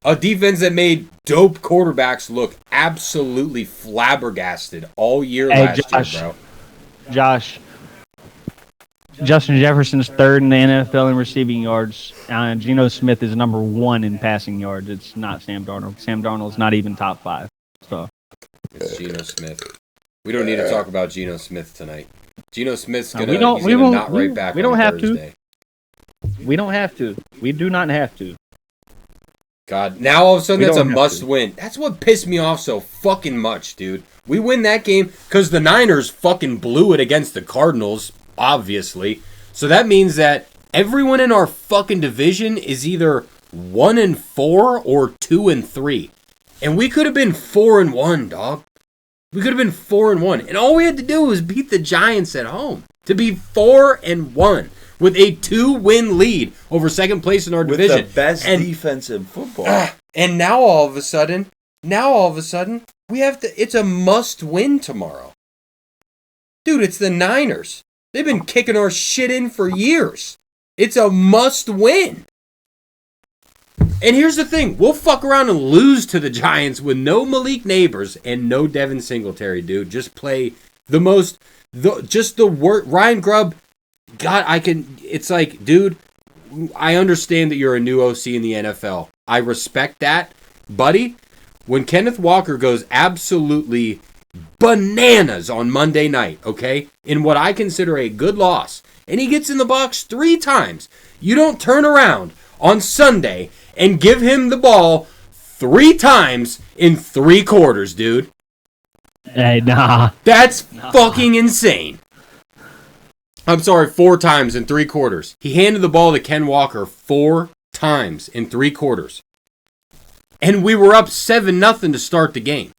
A defense that made dope quarterbacks look absolutely flabbergasted all year Hey, last Josh. year, bro. Josh. Justin Jefferson's third in the NFL in receiving yards. Geno Smith is number 1 in passing yards. It's not Sam Darnold. Sam Darnold's not even top 5. So It's Geno Smith. We don't need to talk about Geno Smith tonight. Geno Smith's No, gonna, we don't- he's we gonna won't- not we- right back we on don't have to. Thursday. we don't have to. We do not have to. God, now all of a sudden We that's a don't have must to. win. That's what pissed me off so fucking much, dude. We win that game because the Niners fucking blew it against the Cardinals, obviously. So that means that everyone in our fucking division is either 1-4 or 2-3. And we could have been 4-1, dog. We could have been 4-1. And all we had to do was beat the Giants at home to be 4-1 with a 2-win lead over second place in our With division. the best And- defense in football. And now all of a sudden, we have to, it's a must win tomorrow. Dude, it's the Niners. They've been kicking our shit in for years. It's a must win. And here's the thing. We'll fuck around and lose to the Giants with no Malik Neighbors and no Devin Singletary, dude. Just play the worst. Ryan Grubb, God, it's like, dude, I understand that you're a new OC in the NFL. I respect that. Buddy, when Kenneth Walker goes absolutely bananas on Monday night, okay, in what I consider a good loss, and he gets in the box 3 times, you don't turn around on Sunday and give him the ball 3 times in 3 quarters, dude. Hey, nah. That's fucking insane. I'm sorry, 4 times in 3 quarters. He handed the ball to Ken Walker 4 times in 3 quarters. And we were up 7-0 to start the game.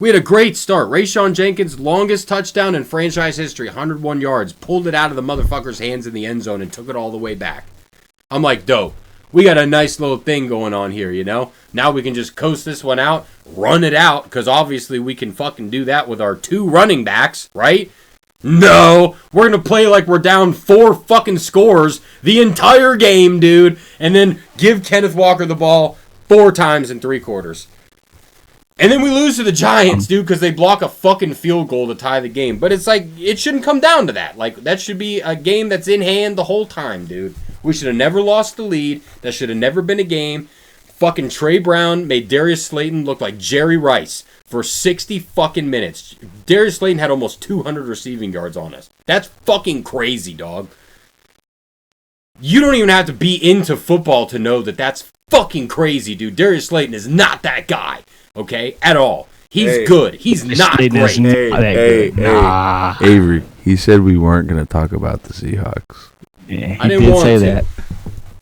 We had a great start. Rayshawn Jenkins, longest touchdown in franchise history, 101 yards, pulled it out of the motherfucker's hands in the end zone and took it all the way back. I'm like, dope. We got a nice little thing going on here, you know? Now we can just coast this one out, run it out, because obviously we can fucking do that with our 2 running backs, right? No, we're going to play like we're down 4 fucking scores the entire game, dude, and then give Kenneth Walker the ball 4 times in 3 quarters. And then we lose to the Giants, dude, because they block a fucking field goal to tie the game. But it's like, it shouldn't come down to that. Like, that should be a game that's in hand the whole time, dude. We should have never lost the lead. That should have never been a game. Fucking Trey Brown made Darius Slayton look like Jerry Rice for 60 fucking minutes. Darius Slayton had almost 200 receiving yards on us. That's fucking crazy, dog. You don't even have to be into football to know that that's fucking crazy, dude. Darius Slayton is not that guy, okay, at all. He's good. He's not great. Hey, Avery, he said we weren't going to talk about the Seahawks. Yeah, I didn't want to. That.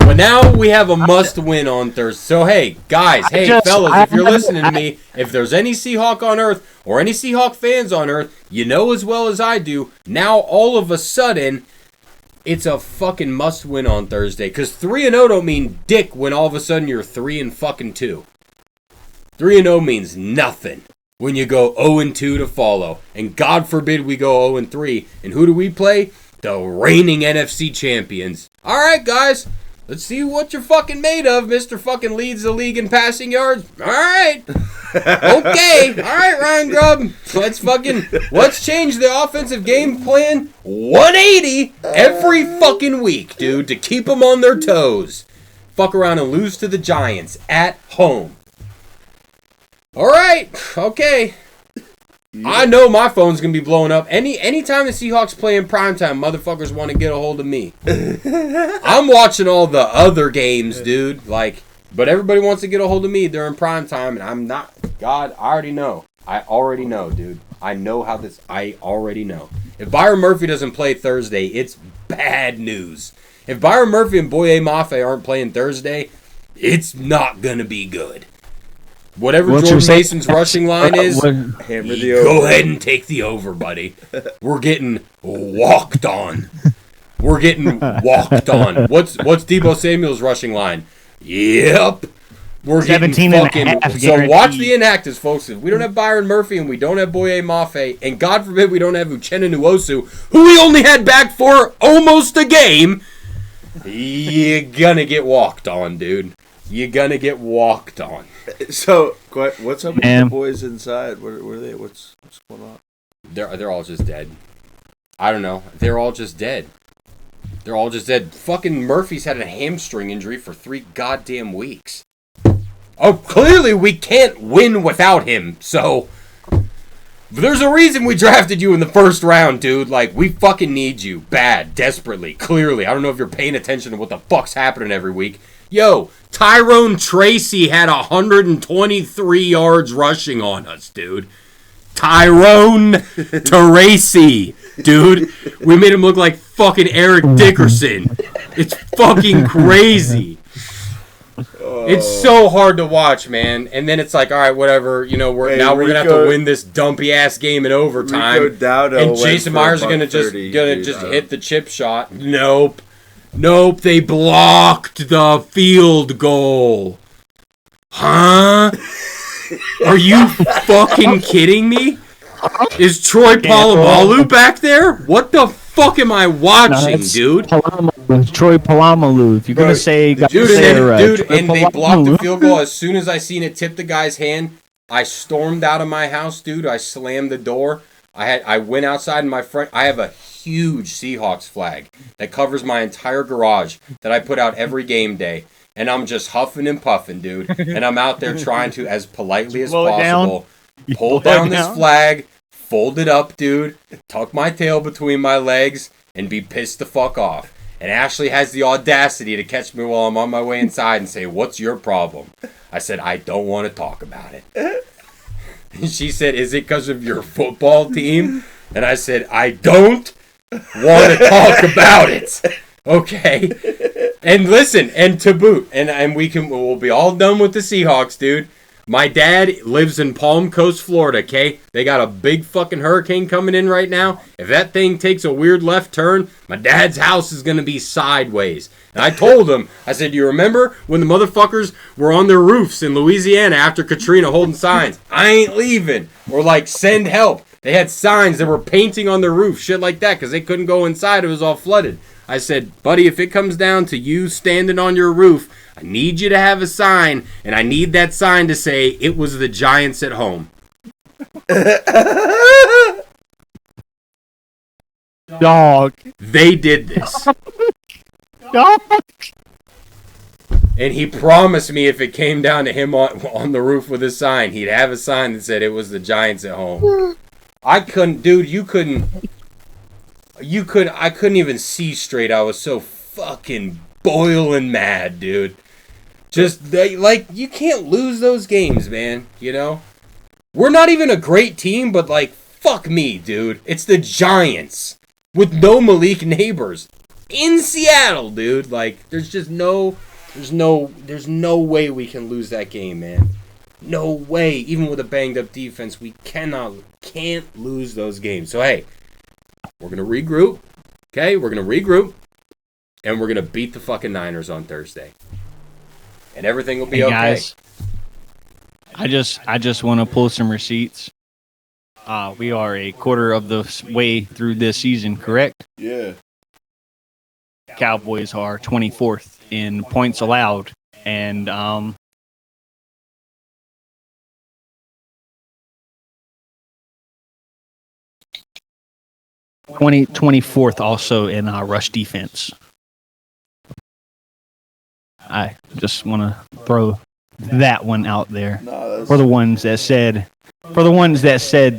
But now we have a must-win on Thursday. So, hey, guys, fellas, if you're listening to me, if there's any Seahawk on Earth or any Seahawk fans on Earth, you know as well as I do, now all of a sudden, it's a fucking must-win on Thursday. Because 3-0 don't mean dick when all of a sudden you're 3-2. 3-0 means nothing when you go 0-2 to follow. And God forbid we go 0-3. And who do we play? The reigning NFC champions. All right, guys. Let's see what you're fucking made of. Mr. fucking leads the league in passing yards. All right. Okay. All right, Ryan Grubb. Let's change the offensive game plan 180 every fucking week, dude, to keep them on their toes. Fuck around and lose to the Giants at home. All right. Okay. Yeah. I know my phone's going to be blowing up. Anytime the Seahawks play in primetime, motherfuckers want to get a hold of me. I'm watching all the other games, dude. But everybody wants to get a hold of me during primetime, and I'm not. God, I already know. I already know, dude. I already know. If Byron Murphy doesn't play Thursday, it's bad news. If Byron Murphy and Boye Mafe aren't playing Thursday, it's not going to be good. Whatever Jordan Mason's rushing line is, go ahead and take the over, buddy. We're getting walked on. What's Deebo Samuel's rushing line? Yep. We're getting fucking. So watch the inactives, folks. If we don't have Byron Murphy and we don't have Boye Mafe, and God forbid we don't have Uchenna Nwosu, who we only had back for almost a game, you're gonna get walked on, dude. You're gonna get walked on. So, what's up with the boys inside? Where are they? What's going on? They're all just dead. I don't know. They're all just dead. Fucking Murphy's had a hamstring injury for 3 goddamn weeks. Oh, clearly we can't win without him. So, there's a reason we drafted you in the first round, dude. We fucking need you bad, desperately, clearly. I don't know if you're paying attention to what the fuck's happening every week. Yo, Tyrone Tracy had 123 yards rushing on us, dude. Tyrone Tracy, dude. We made him look like fucking Eric Dickerson. It's fucking crazy. It's so hard to watch, man. And then it's like, all right, whatever. You know, we're gonna have to win this dumpy ass game in overtime. And Jason Myers is gonna just hit the chip shot. Nope, they blocked the field goal. Huh? Are you fucking kidding me? Is Troy Polamalu back there? What the fuck am I watching, dude? Troy Polamalu. If you're gonna say, Dude, Troy and they blocked the Polamalu. field goal. As soon as I seen it tip the guy's hand, I stormed out of my house, dude. I slammed the door. I went outside in my front. I have a huge Seahawks flag that covers my entire garage that I put out every game day. And I'm just huffing and puffing, dude. And I'm out there trying to, as politely as possible, pull down this flag, fold it up, dude, tuck my tail between my legs, and be pissed the fuck off. And Ashley has the audacity to catch me while I'm on my way inside and say, "What's your problem?" I said, "I don't want to talk about it." And she said, "Is it because of your football team?" And I said, "I don't want to talk about it." Okay. And listen, and to boot, and we'll be all done with the Seahawks, dude. My dad lives in Palm Coast, Florida, okay? They got a big fucking hurricane coming in right now. If that thing takes a weird left turn, my dad's house is going to be sideways. And I told him, I said, "You remember when the motherfuckers were on their roofs in Louisiana after Katrina holding signs? I ain't leaving." Or like, "Send help." They had signs that were painting on their roof, shit like that, because they couldn't go inside. It was all flooded. I said, "Buddy, if it comes down to you standing on your roof, I need you to have a sign, and I need that sign to say, 'It was the Giants at home.'" Dog. They did this. Dog. And he promised me if it came down to him on the roof with a sign, he'd have a sign that said, "It was the Giants at home." I couldn't, dude, I couldn't even see straight. I was so fucking boiling mad, dude. You can't lose those games, man, you know? We're not even a great team, but like, fuck me, dude. It's the Giants with no Malik Neighbors in Seattle, dude. Like, there's no way we can lose that game, man. No way. Even with a banged up defense, we can't lose those games. So hey, we're gonna regroup. Okay, we're gonna regroup, and we're gonna beat the fucking Niners on Thursday, and everything will be okay. Guys, I just want to pull some receipts. We are a quarter of the way through this season, correct? Yeah. Cowboys are 24th in points allowed, and 24th also in rush defense. I just want to throw that one out there for the ones that said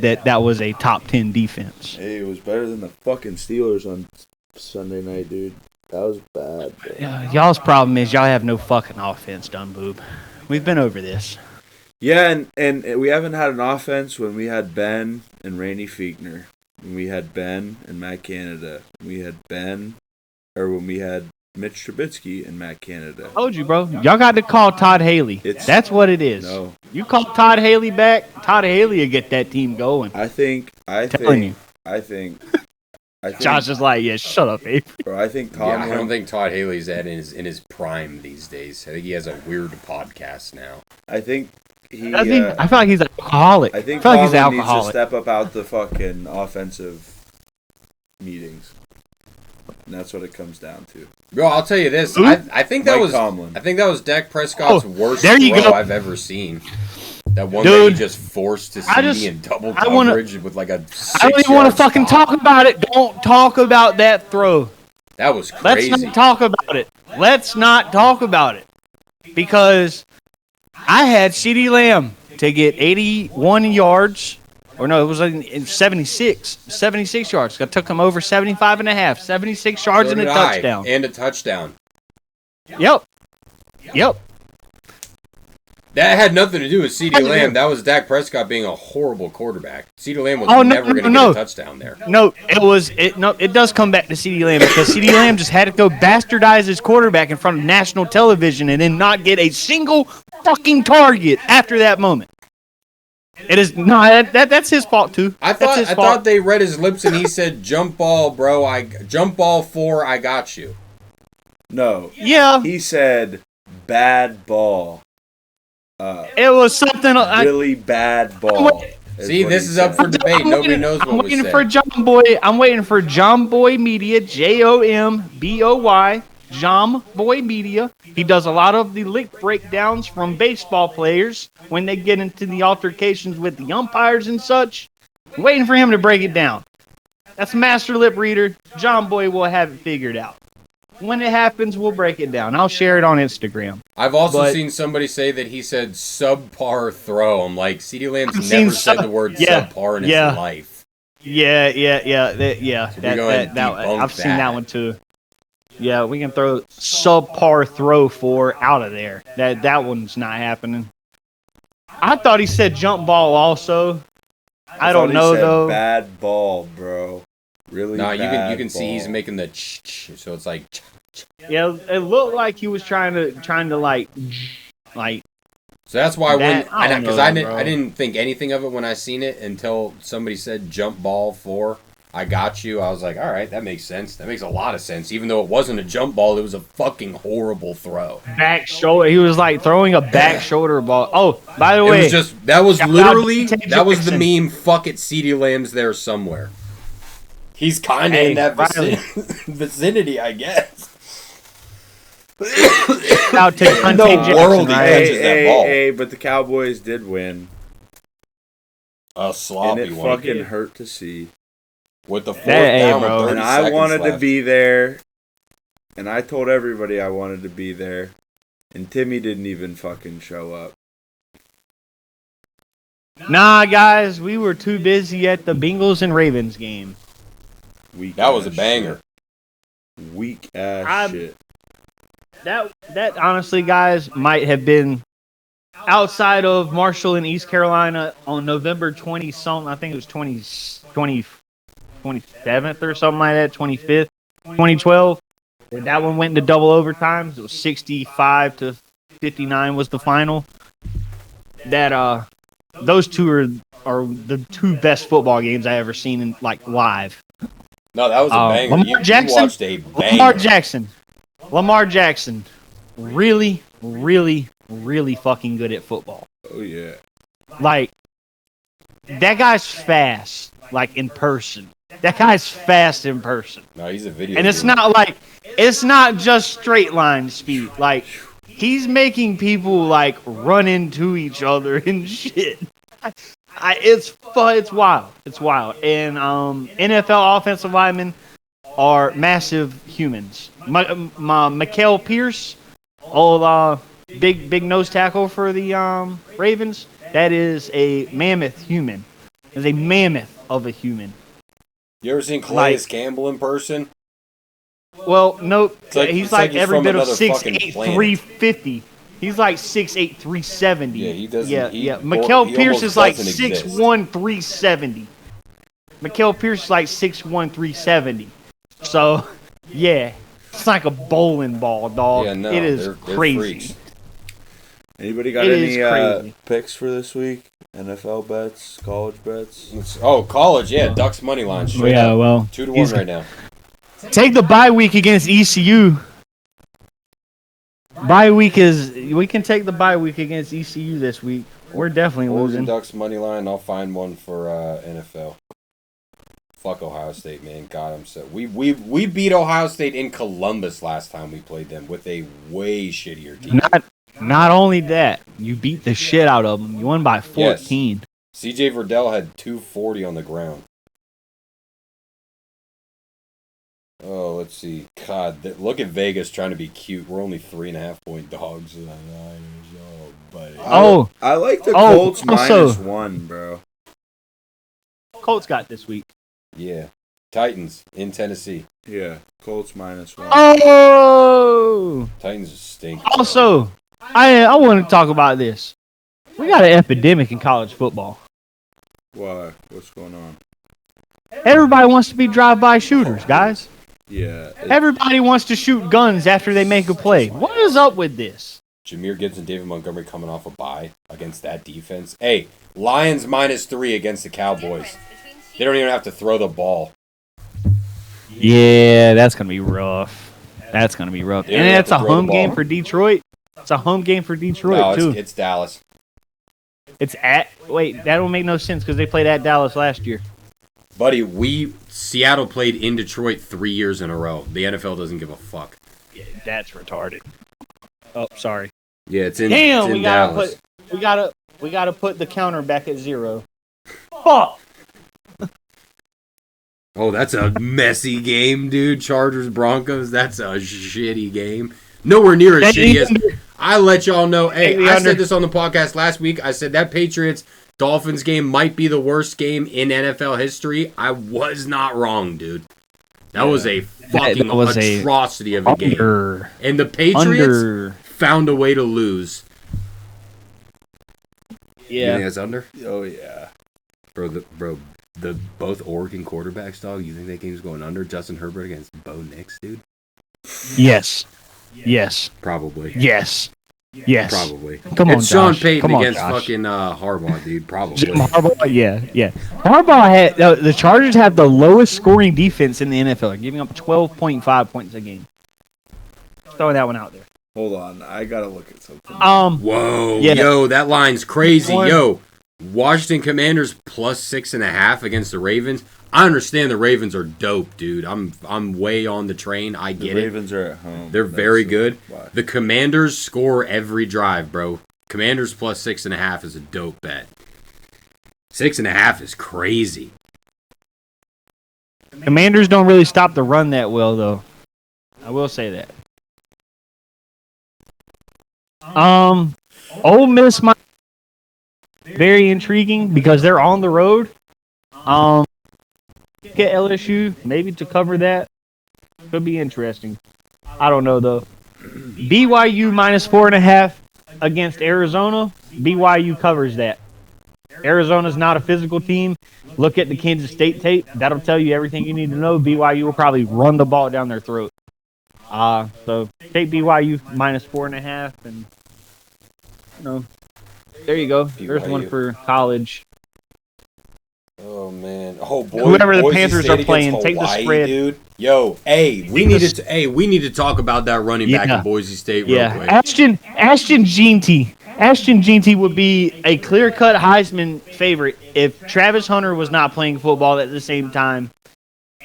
that was a top 10 defense. Hey, it was better than the fucking Steelers on Sunday night, dude. That was bad. Y'all's problem is y'all have no fucking offense, dumb boob. We've been over this. Yeah, and we haven't had an offense when we had Ben and Randy Fiegner. When we had Ben and Matt Canada. When we had Mitch Trubisky and Matt Canada. I told you, bro. Y'all got to call Todd Haley. That's what it is. No. You call Todd Haley back, Todd Haley will get that team going. I think Josh is like, yeah, shut up, Abe. Bro, I think Tomlin, I don't think Todd Haley's in his prime these days. I think he has a weird podcast now. I think I feel like he's an alcoholic. I think feel like he's an Tomlin needs to alcoholic. step up out the fucking offensive meetings. And that's what it comes down to. Bro, I'll tell you this. I think that was Dak Prescott's worst throw I've ever seen. That one that he just forced to see in double coverage with like a 6-yard I don't even want to fucking talk about it. Don't talk about that throw. That was crazy. Let's not talk about it. Let's not talk about it. Because I had CeeDee Lamb to get 81 yards. Or no, it was in 76 yards. I took him over 75 and a half. 76 yards and a touchdown. And a touchdown. Yep. That had nothing to do with CeeDee Lamb. That was Dak Prescott being a horrible quarterback. CeeDee Lamb was never going to get a touchdown there. No, it does come back to CeeDee Lamb because CeeDee Lamb just had to go bastardize his quarterback in front of national television and then not get a single fucking target after that moment. It is that's his fault too. I thought they read his lips and he said, "Jump ball, bro. Jump ball 4. I got you." No. Yeah. He said, "Bad ball." It was something really bad ball. See, this is up for debate. Nobody knows what was said. I'm waiting for John Boy Media, JOMBOY, John Boy Media. He does a lot of the lick breakdowns from baseball players when they get into the altercations with the umpires and such. I'm waiting for him to break it down. That's Master Lip Reader. John Boy will have it figured out. When it happens, we'll break it down. I'll share it on Instagram. I've also seen somebody say that he said subpar throw. I'm like, CeeDee Lamb's never said the word subpar in his life. Yeah. So I've seen that one too. Yeah, we can throw subpar throw 4 out of there. That one's not happening. I thought he said jump ball also. I don't know though. Bad ball, bro. Really? No, you can see he's making the so it's like. Yeah, it looked like he was trying to like. So that's why I didn't think anything of it when I seen it until somebody said jump ball 4. I got you. I was like, all right, that makes sense. That makes a lot of sense. Even though it wasn't a jump ball, it was a fucking horrible throw. Back shoulder. He was like throwing a back shoulder ball. Oh, by the way, that was the meme. Fuck it, CeeDee Lamb's there somewhere. He's kind of in that vicinity, I guess. Out to the world he catches that ball. Hey, but the Cowboys did win. A sloppy one. And it one. fucking hurt to see. With the 4th down with 30 and I wanted left. to be there. And I told everybody I wanted to be there. And Timmy didn't even fucking show up. Nah, guys, we were too busy at the Bengals and Ravens game. That was a banger. Weak ass shit. That honestly, guys, might have been outside of Marshall and East Carolina on November 20-something. I think it was 27th or something like that, 25th, 2012. That one went into double overtimes. It was 65-59 was the final. That those two are the 2 best football games I ever seen in live. No, that was a banger. Lamar Jackson, you watched a banger. Lamar Jackson, really, really, really fucking good at football. Oh yeah. Like that guy's fast, in person. That guy's fast in person. No, he's a video. And it's not just straight line speed. He's making people run into each other and shit. It's wild. It's wild. And NFL offensive linemen are massive humans. Mikael Pierce, old big nose tackle for the Ravens. That is a mammoth human. Is a mammoth of a human. You ever seen Calais Campbell in person? Well, nope. He's every bit of 6'8", 350. He's 6'8", 370. Yeah, he doesn't. Yeah. Mikael Pierce is 6'1", 370. Mikael Pierce is 6'1", 370. So, yeah. It's like a bowling ball, dog. Yeah, no, it is they're crazy. Freaks. Anybody got any picks for this week? NFL bets, college bets? College, yeah. Ducks money line. Yeah, well. 2-1 right now. Take the bye week against ECU. We can take the bye week against ECU this week. We're definitely losing. Ducks money line. I'll find one for NFL. Fuck Ohio State, man. God, I'm so. We beat Ohio State in Columbus last time we played them with a way shittier team. Not only that, you beat the shit out of them. You won by 14. Yes. CJ Verdell had 240 on the ground. Oh, let's see. God, look at Vegas trying to be cute. We're only 3.5-point dogs. I like the Colts -1, bro. Colts got this week. Yeah. Titans in Tennessee. Yeah, Colts -1. Oh! Titans stink. Also, I want to talk about this. We got an epidemic in college football. Why? What's going on? Everybody wants to be drive-by shooters, guys. Yeah. Everybody wants to shoot guns after they make a play. What is up with this? Jahmyr Gibbs and David Montgomery coming off a bye against that defense. Hey, Lions -3 against the Cowboys. They don't even have to throw the ball. Yeah, that's going to be rough. And it's a home game for Detroit. It's a home game for Detroit, too. It's Dallas. It's at. Wait, that don't make no sense because they played at Dallas last year. Buddy, Seattle played in Detroit 3 years in a row. The NFL doesn't give a fuck. Yeah, that's retarded. Oh, sorry. Yeah, it's in. Damn, it's in Dallas. we gotta put the counter back at 0. Fuck. Oh, that's a messy game, dude. Chargers Broncos. That's a shitty game. Nowhere near as shitty as. I let y'all know. Hey, I said this on the podcast last week. I said that Patriots Dolphins game might be the worst game in NFL history. I was not wrong, dude. That was a fucking atrocity of a game. And the Patriots found a way to lose. Yeah. You think that's under? Oh yeah. Bro, the both Oregon quarterbacks, dog. You think that game's going under? Justin Herbert against Bo Nix, dude? Yes. Probably. Yes. Probably. Come on, it's Sean Josh. Payton against Josh. fucking Harbaugh, dude. Probably. Harbaugh, yeah. Harbaugh had the Chargers have the lowest scoring defense in the NFL, giving up 12.5 points a game. Throwing that one out there. Hold on, I gotta look at something. Whoa, yeah. Yo, that line's crazy. Yo, Washington Commanders plus 6.5 against the Ravens. I understand the Ravens are dope, dude. I'm way on the train. I get it. The Ravens are at home. They're very good. Why. The Commanders score every drive, bro. Commanders plus 6.5 is a dope bet. 6.5 is crazy. Commanders don't really stop the run that well, though. I will say that. Ole Miss might be very intriguing because they're on the road. Get LSU maybe to cover that could be interesting. I don't know though. BYU minus 4.5 against Arizona. BYU covers that. Arizona's not a physical team. Look at the Kansas State tape. That'll tell you everything you need to know. BYU will probably run the ball down their throat. So take BYU minus 4.5, and there you go. BYU. There's one for college. Oh man! Oh boy! Whoever the Boise Panthers State are playing, against take the Hawaii, spread. dude. Yo, we need to talk about that running back in Boise State real quick. Ashton Jeanty would be a clear-cut Heisman favorite if Travis Hunter was not playing football at the same time.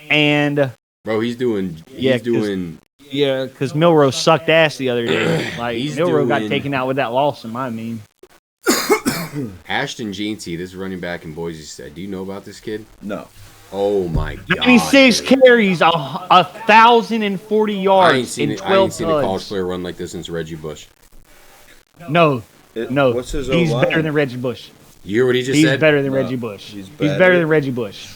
And bro, he's doing. Yeah, because Milroe sucked ass the other day. Like Milroe got taken out with that loss, in my mean. Ashton Jeanty, this running back in Boise State. Do you know about this kid? No. Oh my god! 96 carries, 1,040 yards, and 12 I ain't seen a college touchdowns. player run like this since Reggie Bush. No. What's his He's O-line? better than Reggie Bush. You hear what he just He's said? better than Reggie Bush. He's He's better than Reggie Bush.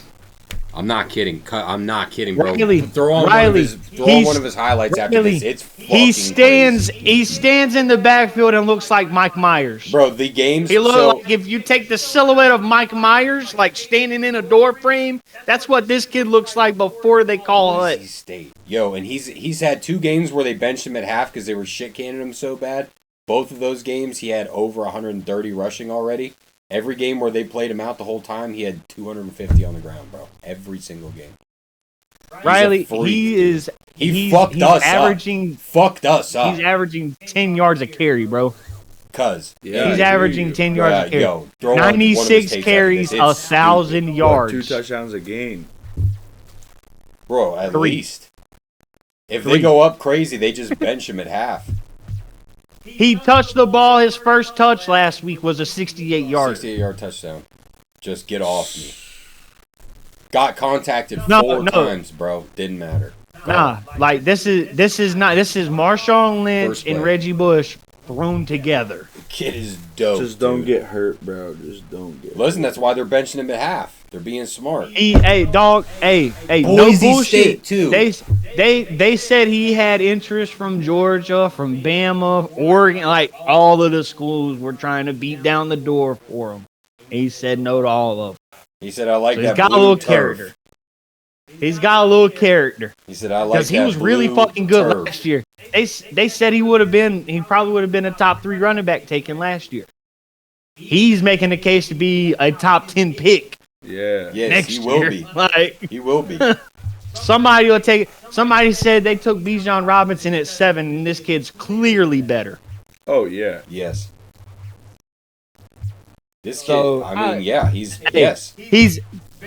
I'm not kidding. I'm not kidding, bro. Riley, throw on one of his highlights after Riley, this. It's fucking he stands crazy. in the backfield and looks like Mike Myers. Bro, the games. He looks like if you take the silhouette of Mike Myers, like standing in a door frame, that's what this kid looks like before they call it. Boise State. Yo, and he's had 2 games where they benched him at half because they were shit canning him so bad. Both of those games, he had over 130 rushing already. Every game where they played him out the whole time, he had 250 on the ground, bro. Every single game. Riley, he's he's fucked us averaging, up. Fucked us up. He's averaging 10 yards a carry, bro. Yeah, He's averaging 10 yards a carry. Yo, throw on one of 96 his tapes carries, after this. It's 1,000 stupid. yards. 2 touchdowns a game. Bro, at 3. least. If they go up crazy, they just bench him at half. He touched the ball. His first touch last week was a 68-yard. 68-yard touchdown. Just get off me. Got contacted No, 4 no. times, bro. Didn't matter. Nah, like this is Marshawn Lynch First play. and Reggie Bush thrown together. The kid is dope. Just don't dude. get hurt, bro. Just don't get hurt. Listen, that's why they're benching him at half. They're being smart. Hey, dog. Hey, no Boise bullshit. State, too. They said he had interest from Georgia, from Bama, Oregon. Like all of the schools were trying to beat down the door for him. He said no to all of them. He said, I like So that he's got blue a little turf. character. He's got a little character. He said, I like that Because he was really blue fucking good turf. last year. They said he probably would have been a top 3 running back taken last year. He's making the case to be a top 10 pick Yeah. Yes, next he will year. be. Like He will be. somebody will take. Somebody said they took Bijan Robinson at 7, and this kid's clearly better. Oh, yeah. Yes. This kid, So, I mean, yeah, he's hey, He's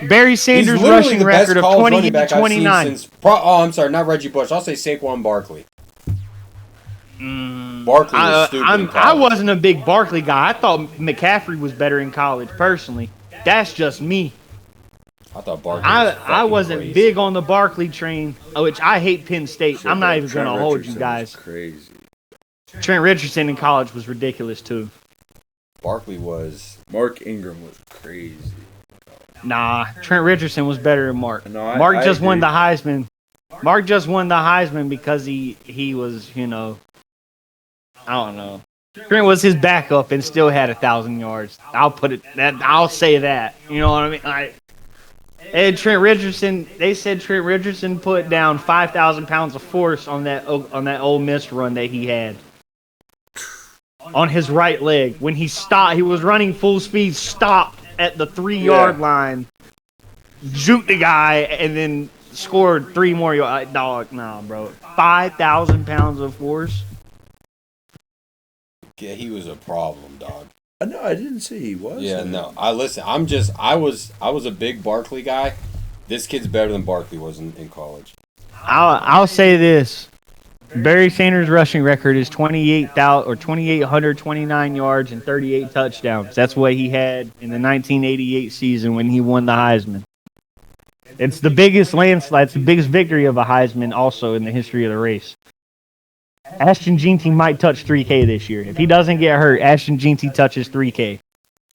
Barry He's Sanders' literally rushing the best record of college 20 running back I've seen 29. since. I'm sorry, not Reggie Bush. I'll say Saquon Barkley. Barkley was stupid in I college. wasn't a big Barkley guy. I thought McCaffrey was better in college, personally. That's just me. I thought Barkley was I wasn't crazy. big on the Barkley train, which I hate Penn State. Shit, I'm not bro, even going Trent to hold Richardson you guys. was crazy. Trent Richardson in college was ridiculous, too. Barkley was. Mark Ingram was crazy. Nah, Trent Richardson was better than Mark. No, Mark I just won agree. the Heisman. Mark just won the Heisman because he was, I don't know. Trent was his backup and still had 1,000 yards. I'll say that. You know what I mean? And Trent Richardson, they said Trent Richardson put down 5,000 pounds of force on that Ole Miss run that he had. On his right leg. When he stopped, he was running full speed, stopped at the 3-yard line, juked the guy, and then scored 3 more yards. Dog, nah, bro. 5,000 pounds of force. Yeah, he was a problem, dog. No, I didn't say he was. Yeah, no. I was a big Barkley guy. This kid's better than Barkley was in college. I'll say this. Barry Sanders' rushing record is 2,829 yards and 38 touchdowns. That's what he had in the 1988 season when he won the Heisman. It's the biggest landslide. It's the biggest victory of a Heisman also in the history of the race. Ashton Jeanty might touch 3K this year. If he doesn't get hurt, Ashton Jeanty touches 3K.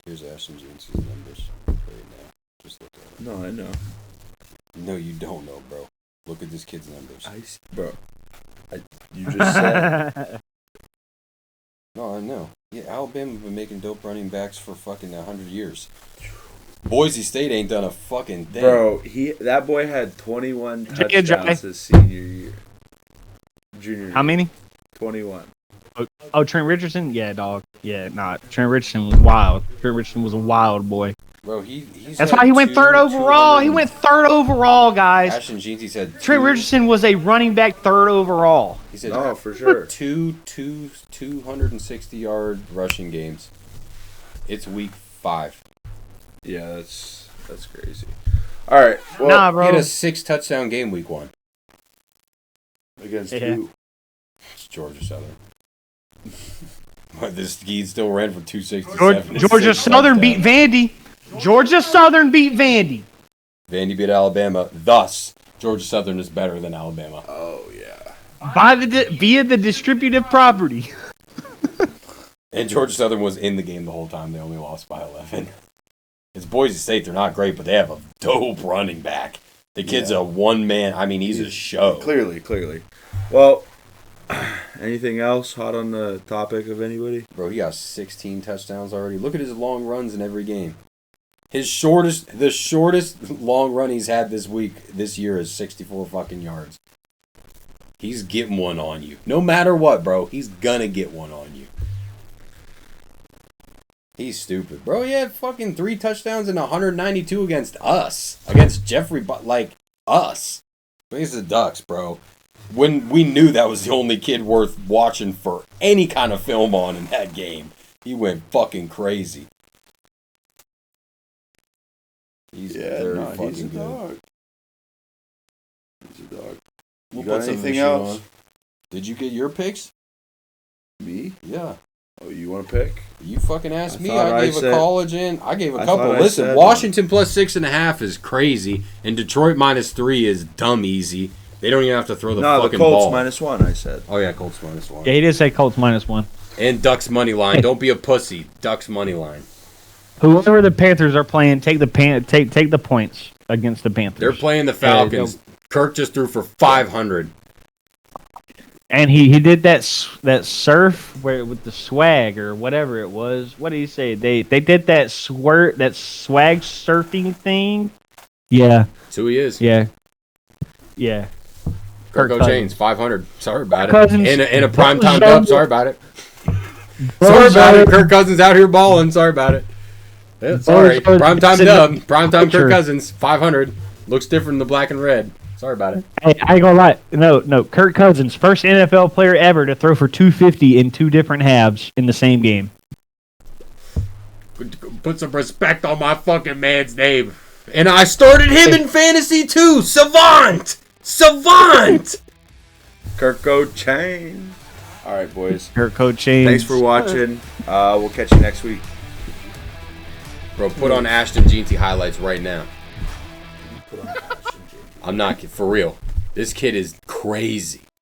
Here's Ashton Jeanty's numbers right now. Just look at it. No, I know. No, you don't know, bro. Look at this kid's numbers. You just said. No, I know. Yeah, Alabama's been making dope running backs for fucking 100 years. Boise State ain't done a fucking thing. Bro, that boy had 21 Jay. touchdowns his senior year. Junior year. How many? 21. Oh, Trent Richardson? Yeah, dog. Yeah, nah. Trent Richardson was wild. Trent Richardson was a wild boy. Bro, he's That's why he went third overall. He went third overall, guys. Ashton Jeanty said Trent Richardson was a running back third overall. He said, no, for sure. 260-yard rushing games. It's week 5. Yeah, that's crazy. All right. Well, Nah, He bro. had a 6-touchdown game week 1. against Yeah. who? It's Georgia Southern. But this he still ran for 267. Georgia Southern beat Vandy. Georgia Southern beat Vandy. Vandy beat Alabama. Thus, Georgia Southern is better than Alabama. Oh, yeah. Via the distributive property. And Georgia Southern was in the game the whole time. They only lost by 11. It's Boise State. They're not great, but they have a dope running back. The kid's a one-man. I mean, he's a show. Clearly. Well, anything else hot on the topic of anybody? Bro, he got 16 touchdowns already. Look at his long runs in every game. The shortest long run he's had this year is 64 fucking yards. He's getting one on you. No matter what, bro, he's gonna get one on you. He's stupid. Bro, he had fucking 3 touchdowns and 192 against us. Against Jeffrey, like, us. Against the Ducks, bro. When we knew that was the only kid worth watching for any kind of film on in that game. He went fucking crazy. He's very fucking he's a good. dog. He's a dog. We'll You got put some anything shit else? on. Did you get your picks? Me? Yeah. Oh, you want to pick? You fucking asked me. thought I gave said- a college in. I gave a I couple. thought I Listen, said Washington plus 6.5 is crazy, and Detroit minus 3 is dumb easy. They don't even have to throw the No, fucking the Colts ball. -1, I said. Oh yeah, Colts minus 1. Yeah, he did say Colts -1. And Ducks money line. Don't be a pussy. Ducks money line. Whoever the Panthers are playing, take the points against the Panthers. They're playing the Falcons. Kirk just threw for 500. And he did that surf with the swag or whatever it was. What did he say? They did that swag surfing thing. Yeah, That's who he is. yeah. Kirk Kirk Cousins, 500. Sorry about it. Cousins- In a primetime Cousins- dub. Sorry about it. Sorry about it. Kirk Cousins out here balling. Sorry about it. Yeah, sorry. Primetime dub. Primetime Kirk Cousins, 500. Looks different in the black and red. Sorry about it. Hey, I ain't gonna lie. No. Kirk Cousins, first NFL player ever to throw for 250 in 2 different halves in the same game. Put some respect on my fucking man's name. And I started him in fantasy too. Savant. Kirko Chain. All right, boys. Kirko Chain. Thanks for watching. We'll catch you next week. Bro, put on Ashton Jeanty highlights right now. I'm not for real. This kid is crazy.